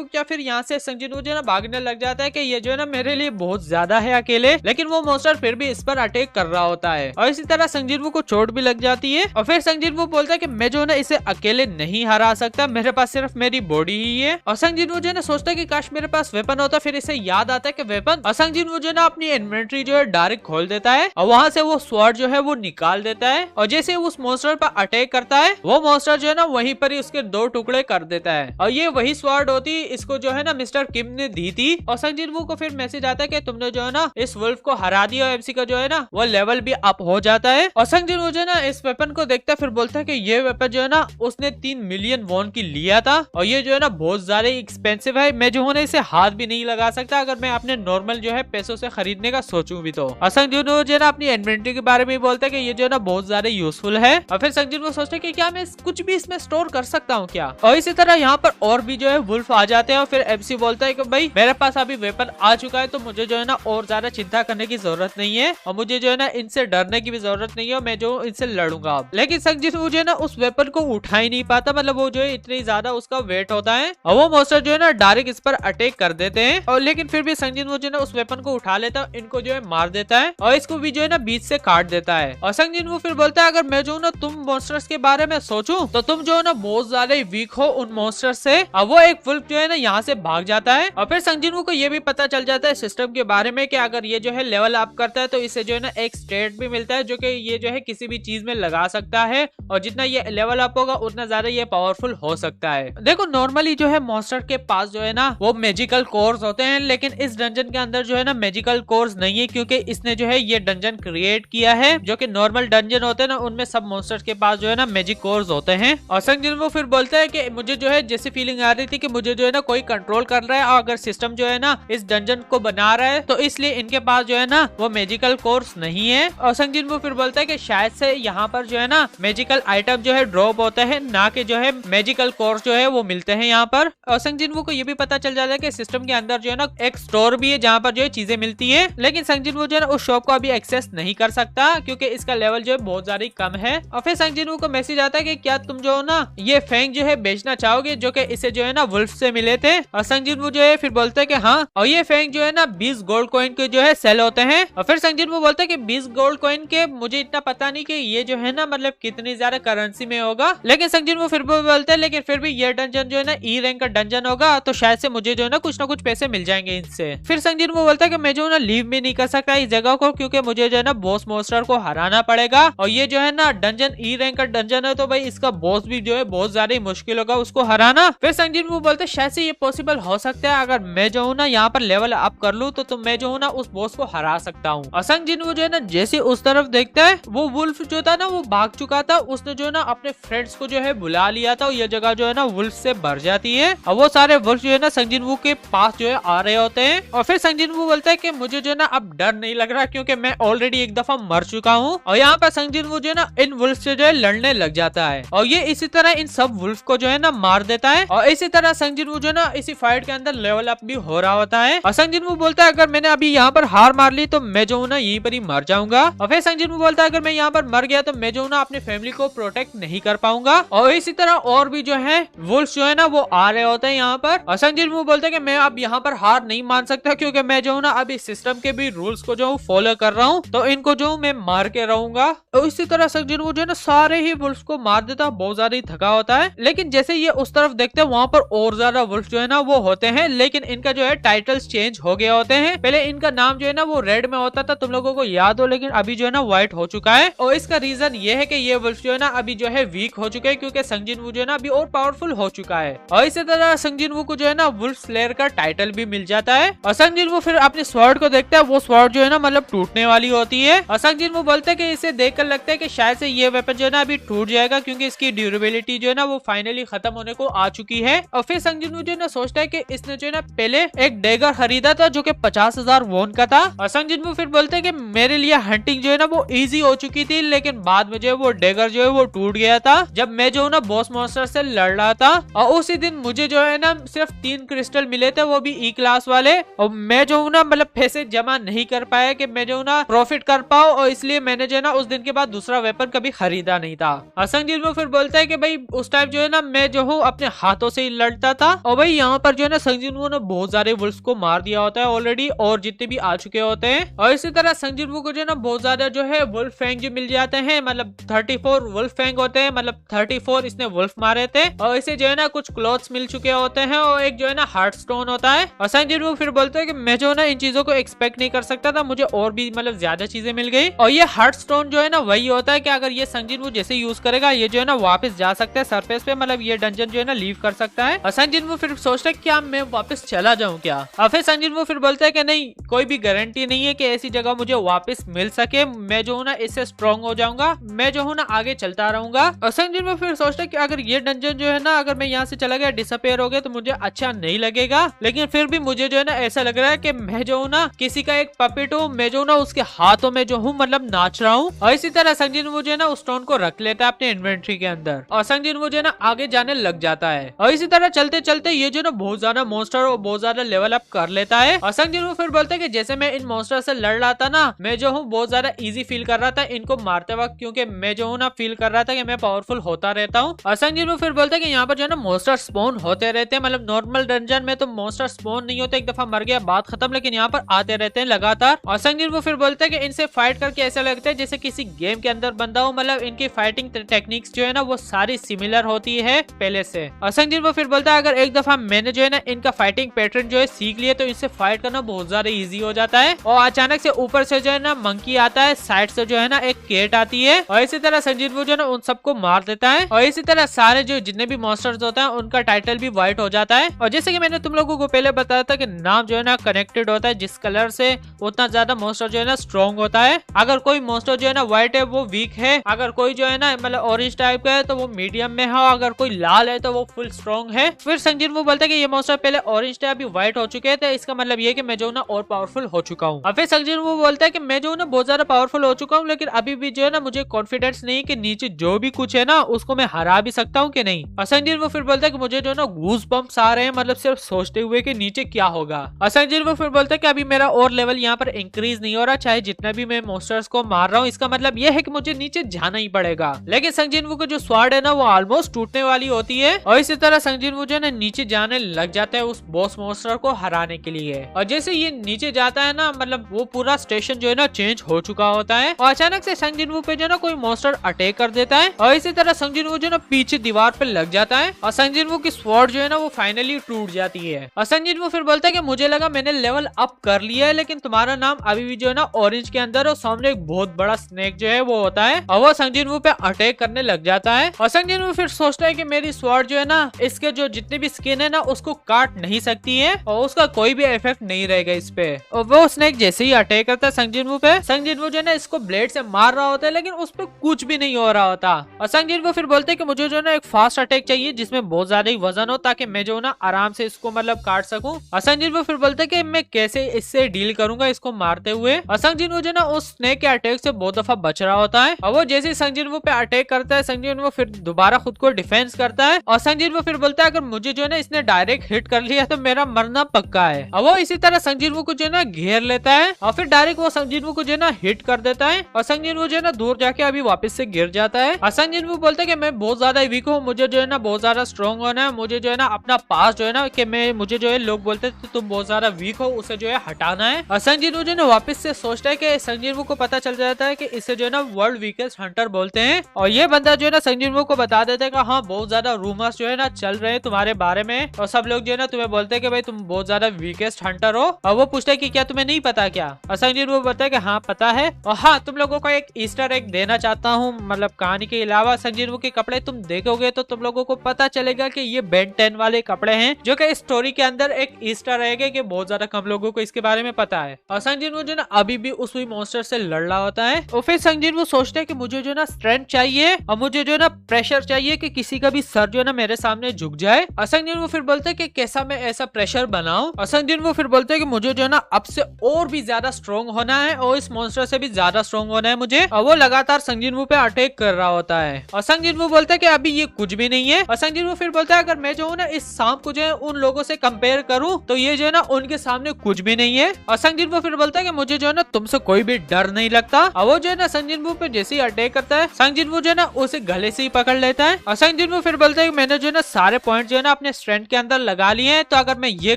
क्या। फिर यहाँ से संग जिन वो जो है ना भागने लग जाता है कि ये जो है ना मेरे लिए बहुत ज्यादा है अकेले, लेकिन वो मॉन्स्टर फिर भी इस पर अटैक कर रहा होता है। और इसी तरह संग जिन वो को चोट भी लग जाती है। और फिर संग जिन वो बोलता है कि मैं जो है ना इसे अकेले नहीं हरा सकता, मेरे पास सिर्फ मेरी बॉडी ही है। और संग जिन वो जो है ना सोचता है कि काश मेरे पास वेपन होता, फिर इसे याद आता है कि वेपन। और संग जिन वो जो है ना अपनी इन्वेंटरी जो है डायरेक्ट खोल देता है और वहाँ से वो स्वॉर्ड जो है वो निकाल देता है। और जैसे उस मॉन्स्टर पर अटैक करता है वो मॉन्स्टर जो है ना वहीं पर ही उसके दो टुकड़े कर देता है। और ये वही स्वॉर्ड होती, इसको जो है ना मिस्टर किम ने दी थी। और संग जिन वो को फिर मैसेज आता है कि तुमने जो है ना इस वुल्फ को हरा दिया, एमसी का जो है ना वो लेवल भी अप हो जाता है। और संग जिन वो जो है ना इस वेपन को देखता है, फिर बोलता है कि ये वेपन जो है ना उसने 3 मिलियन वॉन की लिया था और ये जो है ना बहुत ज्यादा एक्सपेंसिव है, मैं जो है ना इसे हाथ भी नहीं लगा सकता अगर मैं अपने नॉर्मल जो है पैसों से खरीदने का सोचूं भी तो। और संग जिन वो जो है ना अपनी इन्वेंटरी के बारे में बोलता है कि ये जो है ना बहुत ज्यादा यूजफुल है। और फिर संग जिन वो सोचते हैं कि क्या मैं कुछ भी इसमें स्टोर कर सकता हूँ क्या। और इसी तरह यहाँ पर और भी जो है वुल्फ आ जाते हैं और फिर एमसी बोलता है कि भाई मेरे पास अभी वेपन आ चुका है, तो मुझे जो है ना और ज्यादा चिंता करने की जरूरत नहीं है और मुझे जो है ना इनसे डरने की भी जरूरत नहीं है, मैं जो इनसे लड़ूंगा अब। लेकिन संग जिन वो जो है ना उस वेपन को उठा ही नहीं पाता, मतलब वो जो है इतनी ज्यादा उसका वेट होता है और वो मॉन्स्टर जो है ना डायरेक्ट इस पर अटैक कर देते हैं। और लेकिन फिर भी संग जिन वो जो है ना उस वेपन को उठा लेता है, इनको जो है मार देता है और इसको भी जो है ना बीच से काट देता है। और संग जिन वो फिर बोलता है अगर मैं जो ना तुम मॉन्स्टर्स के बारे में सोचूं तो तुम जो है ना बहुत ज्यादा वीक हो उन मॉन्स्टर से। अब वो एक वुल्फ जो है ना यहाँ से भाग जाता है। और फिर संग जिन वो को ये भी पता चल जाता है सिस्टम के बारे में कि अगर ये जो है लेवल अप करता है तो इसे जो है ना एक स्टेट भी मिलता है जो कि ये जो है किसी भी चीज में लगा सकता है और जितना ये लेवल अप होगा उतना ज्यादा ये पावरफुल हो सकता है। देखो नॉर्मली जो है मॉन्स्टर के पास जो है ना वो मैजिकल कोर्स होते हैं, लेकिन इस डंजन के अंदर जो है ना मैजिकल कोर्स नहीं है क्योंकि इसने जो है ये डंजन क्रिएट किया है। जो कि नॉर्मल डंजन होते हैं ना उनमें सब सब मॉन्स्टर्स के पास जो है ना मैजिक कोर्स होते हैं। और संग जिनवू फिर बोलता है कि मुझे जो है जैसी फीलिंग आ रही थी कि मुझे जो है ना कोई कंट्रोल कर रहा है, और अगर सिस्टम जो है ना इस डंजन को बना रहा है तो इसलिए इनके पास जो है ना वो मैजिकल कोर्स नहीं है। और संग जिनवू फिर बोलता है कि शायद से यहाँ पर जो है ना मैजिकल आइटम जो है ड्रॉप होते हैं, ना कि जो है मैजिकल कोर्स जो है वो मिलते हैं यहाँ पर। और संग जिनवू को ये भी पता चल जाता है कि सिस्टम के अंदर जो है ना एक स्टोर भी है जहाँ पर जो है चीजें मिलती है, लेकिन संग जिनवू जो है ना उस शॉप को अभी एक्सेस नहीं कर सकता क्योंकि इसका लेवल जो है बहुत ज्यादा कम है। और फिर संग जिनवू को मैसेज आता है कि क्या तुम जो हो ना ये फैंग जो है बेचना चाहोगे, जो कि इसे जो है ना वुल्फ से मिले थे। और संग जिनवू जो है फिर बोलते है कि हाँ, और ये फैंग जो है ना 20 गोल्ड कॉइन के जो है सेल होते हैं। और फिर संग जिनवू बोलता है कि 20 गोल्ड कॉइन के मुझे इतना पता नहीं कि ये जो है ना मतलब कितनी ज्यादा करेंसी में होगा, लेकिन संग जिनवू फिर बोलते हैं लेकिन फिर भी ये डंजन जो है ना ई रैंक का डंजन होगा तो शायद से मुझे जो है ना कुछ पैसे मिल जाएंगे इनसे। फिर संग जिनवू बोलता है कि मैं जो है ना लीव भी नहीं कर सकता इस जगह को क्योंकि मुझे जो है ना बॉस मॉन्स्टर को हराना पड़ेगा, और ये जो है ना डंजन ई रैंक का डंजन है तो भाई इसका बॉस भी जो है बहुत ज्यादा मुश्किल होगा उसको हराना। फिर संग जिनवू बोलते शायद से ये पॉसिबल हो सकता है, अगर मैं जो हूँ ना यहाँ पर लेवल अप कर लूँ तो मैं जो हूँ ना उस बॉस को हरा सकता हूँ। और संग जिनवू जो है ना जैसे उस तरफ देखता है वो वुल्फ जो था ना वो भाग चुका था, उसने जो है ना अपने फ्रेंड्स को जो है बुला लिया था, और ये जगह जो है ना वुल्फ से भर जाती है और वो सारे वुल्फ जो है ना संग जिनवू के पास जो है आ रहे होते हैं। और फिर संग जिनवू बोलता है कि मुझे जो है ना अब डर नहीं लग रहा क्योंकि मैं ऑलरेडी एक दफा मर चुका हूँ। और यहाँ पर संग जिनवू जो है ना इन वुल्फ से जो है लड़ने लग जाता है और ये इसी तरह इन सब वुल्फ को जो है ना मार देता है। और इसी तरह संग जिनवू जो है ना इसी फाइट के अंदर लेवल अप भी हो रहा होता है। और संग जिनवू बोलता है अगर मैंने अभी यहाँ पर हार मार ली तो मैं जो हूँ ना यहीं पर ही मर जाऊंगा। और फिर संग जिनवू बोलता है अगर मैं यहाँ पर मर गया तो मैं जो हूँ ना अपनी फैमिली को प्रोटेक्ट नहीं कर पाऊंगा। और इसी तरह और भी जो है वुल्फ जो है ना वो आ रहे होते हैं यहाँ पर। और संग जिनवू बोलता है कि मैं अब यहाँ पर हार नहीं मान सकता क्योंकि मैं जो हूँ ना अभी सिस्टम के भी रूल्स को जो फॉलो कर रहा हूँ तो इनको जो मैं मार के रहूंगा। और इसी तरह संग जिनवू जो है ना सारे ही वुल्फ को मार देता है, बहुत ज्यादा ही थका होता है। लेकिन जैसे ये उस तरफ देखते हैं वहां पर और ज्यादा वुल्फ जो है ना वो होते हैं, लेकिन इनका जो है टाइटल्स चेंज हो गए होते हैं। पहले इनका नाम जो है ना वो रेड में होता था, तुम लोगों को याद हो, लेकिन अभी जो है ना व्हाइट हो चुका है। और इसका रीजन ये है कि ये वुल्फ जो है ना अभी जो है वीक हो चुके हैं क्योंकि संग जिनवू जो है ना अभी और पावरफुल हो चुका है। और इसी तरह संग जिनवू को जो है ना वुल्फ स्लेयर का टाइटल भी मिल जाता है। और संग जिनवू फिर अपने स्वॉर्ड को देखता है, वो स्वॉर्ड जो है ना मतलब टूटने वाली होती है। और संग जिनवू बोलते हैं कि इसे देखकर लगता है कि शायद से ये वेपन जो है ना अभी टूट जाएगा क्योंकि इसकी ड्यूरेबिलिटी जो है ना वो फाइनली खत्म होने को आ चुकी है। और फिर संग जिनवू जो है ना सोचता है कि इसने जो है ना पहले एक डेगर खरीदा था जो कि 50,000 वॉन का था। और संग जिनवू फिर बोलते हैं कि मेरे लिए हंटिंग जो है ना वो इजी हो चुकी थी, लेकिन बाद में जो है वो डेगर जो है वो टूट गया था जब मैं जो है ना बॉस मॉन्स्टर से लड़ रहा था। और उसी दिन मुझे जो है ना सिर्फ 3 क्रिस्टल मिले थे, वो भी ई क्लास वाले, और मैं जो हूँ ना मतलब पैसे जमा नहीं कर पाया कि मैं जो हूँ ना प्रॉफिट कर पाऊँ, और इसलिए मैंने जो है ना उस दिन के बाद दूसरा वेपन कभी खरीदा नहीं था। संग जिनवू फिर बोलता है कि भाई उस टाइम जो है ना मैं जो हूँ अपने हाथों से ही लड़ता था, और भाई यहाँ पर जो है ना संग जिनवू ने बहुत सारे वुल्फ को मार दिया होता है ऑलरेडी, और जितने भी आ चुके होते हैं। और इसी तरह संग जिनवू को जो है ना बहुत ज्यादा जो है वुल्फ फैंग जो मिल जाते हैं, मतलब 34 वुल्फ फैंग होते हैं, मतलब 34 इसने वुल्फ मारे थे। और इसे जो है ना कुछ क्लॉथ्स मिल चुके होते हैं और एक जो है ना हार्ट स्टोन होता है। और संग जिनवू फिर बोलते हैं कि मैं जो है ना इन चीजों को एक्सपेक्ट नहीं कर सकता था, मुझे और भी मतलब ज्यादा चीजें मिल गई। और ये हार्ट स्टोन जो है ना वही होता है कि अगर ये संग जिनवू जैसे यूज करेगा ये जो है ना वापस जा सकता है सरफेस पे, मतलब ये डंजन जो है ना लीव कर सकता है। और संग जिनवू फिर सोचता है क्या मैं वापस चला जाऊं क्या। और फिर संग जिनवू फिर बोलता है कि नहीं, कोई भी गारंटी नहीं है कि ऐसी जगह मुझे वापस मिल सके, मैं जो हूँ ना इससे स्ट्रॉन्ग हो जाऊंगा, मैं जो हूँ ना आगे चलता रहूंगा। और संग जिनवू फिर सोचता है कि अगर ये डंजन जो है ना अगर मैं यहाँ से चला गया डिसअपेयर हो गया तो मुझे अच्छा नहीं लगेगा, लेकिन फिर भी मुझे जो है ना ऐसा लग रहा है कि मैं जो हूँ ना किसी का एक पपेट हूँ, मैं जो हूँ ना उसके हाथों में जो हूँ मतलब नाच रहा हूँ। और इसी तरह संग जिनवू जो है ना उस स्टोन को रख लेता है अपने इन्वेंट्री के अंदर, और संग जिनवू जो है ना आगे जाने लग जाता है। और इसी तरह चलते चलते ये जो ना बहुत ज्यादा मॉन्स्टर और बहुत ज्यादा लेवल अप कर लेता है। और संग जिनवू फिर बोलते हैं कि जैसे मैं इन मॉन्स्टर से लड़ रहा था ना, मैं जो हूँ बहुत ज्यादा इजी फील कर रहा था इनको मारते वक्त, क्योंकि मैं जो हूँ ना फील कर रहा था कि मैं पावरफुल होता रहता हूँ। और संग जिनवू फिर बोलते हैं कि यहाँ पर जो है ना मॉन्स्टर स्पॉन होते रहते हैं, मतलब नॉर्मल डंजन में तो मॉन्स्टर स्पॉन नहीं होते, एक दफा मर गया बात खत्म, लेकिन यहाँ पर आते रहते हैं लगातार। और संग जिनवू फिर बोलते हैं कि इनसे फाइट करके ऐसा लगता है जैसे किसी गेम के अंदर बंदा हो, मतलब इनकी फाइटिंग टेक्निक्स जो है ना वो सारी सिमिलर होती है पहले से। और संग जिनवू फिर बोलता है अगर एक दफा मैंने जो है ना इनका फाइटिंग पैटर्न जो है सीख लिया तो इनसे फाइट करना बहुत ज्यादा इजी हो जाता है। और अचानक से ऊपर से जो है ना मंकी आता है, साइड से जो है ना एक केट आती है, और इसी तरह संग जिनवू जो है ना उन सबको मार देता है। और इसी तरह सारे जो जितने भी मॉन्स्टर्स होते हैं उनका टाइटल भी व्हाइट हो जाता है। और जैसे कि मैंने तुम लोगों को पहले बताया था कि नाम जो है ना कनेक्टेड होता है, जिस कलर से उतना ज्यादा मॉन्स्टर जो है ना स्ट्रॉन्ग होता है। अगर कोई मॉन्स्टर जो है ना व्हाइट है वो वीक है, अगर कोई जो है ना मतलब ऑरेंज टाइप का है तो वो मीडियम में है, अगर कोई लाल है तो वो फुल स्ट्रॉन्ग है। फिर संजीन वो बोलता है कि ये मॉन्स्टर पहले ऑरेंज टाइप अभी व्हाइट हो चुके थे, इसका मतलब ये कि मैं जो ना और पावरफुल हो चुका हूँ। और फिर संजीन वो बोलता है कि मैं जो ना बहुत ज्यादा पावरफुल हो चुका हूँ, लेकिन अभी भी जो है ना मुझे कॉन्फिडेंस नहीं कि नीचे जो भी कुछ है ना उसको मैं हरा भी सकता हूँ कि नहीं। और संजीन वो फिर बोलता है कि मुझे जो ना गूज बम्प्स आ रहे हैं, मतलब सिर्फ सोचते हुए कि नीचे क्या होगा। और संजीन वो फिर बोलता है कि अभी मेरा और लेवल यहाँ पर इंक्रीज नहीं हो रहा, चाहे जितना भी मैं मॉन्स्टर्स को मार रहा हूँ, इसका मतलब ये है कि मुझे नीचे जाना ही पड़ेगा। लेकिन संजीन वो को जो स्वार्ड है ना वो ऑलमोस्ट टूटने वाली होती है, और इसी तरह संजीन वो जो है ना नीचे जाने लग जाता है उस बॉस मॉन्स्टर को हराने के लिए। और जैसे ये नीचे जाता है ना, मतलब वो पूरा स्टेशन जो है ना चेंज हो चुका होता है, और अचानक से संजीन वो पे जो है ना कोई मॉन्स्टर अटैक कर देता है, और इसी तरह संजीन वो जो है ना पीछे दीवार पे लग जाता है, और संजीन वो की स्वॉर्ड जो है ना वो फाइनली टूट जाती है। और संजीन वो फिर बोलता है कि मुझे लगा मैंने लेवल अप कर लिया है, लेकिन तुम्हारा नाम अभी भी जो है ना ऑरेंज के अंदर, और सामने एक बहुत बड़ा स्नेक जो है वो होता है, और वो संजीन वो पे अटैक करने लग जाता है। और संजीन वो फिर सोचता है कि मेरी स्वॉर्ड जो है ना इसके जो जितने भी स्किन है ना उसको काट नहीं सकती है, और उसका कोई भी इफेक्ट नहीं रहेगा इस पे। और वो स्नेक जैसे ही अटैक करता है संजीन वो पे, संजीन वो जो है ना इसको ब्लेड से मार रहा होता है, लेकिन उस पे कुछ भी नहीं हो रहा होता। और संजीन वो फिर बोलते हैं कि मुझे जो है ना एक फास्ट अटैक चाहिए जिसमें बहुत ज्यादा ही वजन हो, ताकि मैं जो ना आराम से इसको मतलब काट सकूं। और संजीन वो फिर बोलते हैं कि मैं कैसे इससे डील करूंगा इसको मारते हुए। और संजीन वो जो ना उस स्नेक के अटैक से बहुत दफा बच रहा होता है, और वो जैसे संजीन वो पे अटैक करता है, संजीन वो फिर दोबारा खुद को डिफेंस करता है, और संजीन वो फिर बोलता है अगर मुझे जो है ना इसने डायरेक्ट हिट कर लिया तो मेरा मरना पक्का है। और वो इसी तरह संजीन वो को जो है ना घेर लेता है, और फिर डायरेक्ट वो संजीन वो को जो है ना हिट कर देता है, और संजीन वो जो है ना दूर जाके अभी वापस से गिर जाता है। और संजीन वो बोलता है कि मैं बहुत ज्यादा वीक हूँ, मुझे जो है ना बहुत ज्यादा स्ट्रॉन्ग होना है, मुझे जो है ना अपना पास जो है ना कि मैं मुझे जो है लोग बोलते थे तुम बहुत ज्यादा वीक हो, उसे जो है हटाना है। और संजीन वो जो है ना वापस से सोचता है कि संजीन वो को पता चल जाता है कि इसे जो है ना वर्ल्ड वीकेस्ट हंटर बोलते हैं, और ये बंदा जो है ना संजीन वो को बता देता है कि हाँ बहुत ज्यादा रूमर्स जो है ना चल रहे हैं तुम्हारे बारे में, और सब लोग जो है ना तुम्हें बोलते हैं कि भाई तुम बहुत ज्यादा वीकेस्ट हंटर हो। और वो पूछता है कि क्या तुम्हें नहीं पता क्या? और संजीन वो बोलता है कि हाँ पता है, और हाँ तुम लोगों को एक ईस्टर एग देना चाहता हूँ, मतलब कहानी के अलावा संजीन वो के कपड़े तुम देखोगे तो तुम लोगों को पता चलेगा कि ये बेन 10 वाले कपड़े हैं, जो कि स्टोरी के अंदर एक ईस्टर एग है कि बहुत ज्यादा कम लोगों को इसके बारे में पता है। और संजीन वो जो ना अभी भी उस मॉन्स्टर से लड़ रहा होता है, और फिर संजीन वो सोचते है कि मुझे जो ना स्ट्रेंथ चाहिए, और मुझे जो ना प्रेशर चाहिए कि किसी का भी सर जो ना मेरे सामने झुक जाए। और संजीन वो फिर बोलते है कि कैसा मैं ऐसा प्रेशर बनाऊं। और संजीन वो फिर बोलते है कि मुझे जो ना अब से और भी ज्यादा स्ट्रॉन्ग होना है, और इस मॉन्स्टर से भी ज्यादा स्ट्रॉन्ग होना है मुझे। और वो लगातार संजीन वो पे अटैक कर रहा होता है, और संजीन वो बोलता है कि अभी ये कुछ भी नहीं है। और संजीन वो फिर बोलता है अगर मैं जो हूँ ना इस सांप को जो है उन लोगों से कंपेयर करूँ तो ये जो है ना उनके सामने कुछ भी नहीं है। और संजीन वो फिर बोलता है कि मुझे जो है ना तुमसे कोई भी डर नहीं लगता। और वो जो है ना संजीन वो पे जैसे ही अटैक करता है, संजीन वो जो है ना उसे गले से ही पकड़ लेता है। और संजीन वो फिर बोलता है कि मैंने जो है ना सारे पॉइंट जो है ना अपने स्ट्रेंथ के अंदर लगा लिए हैं, तो अगर मैं ये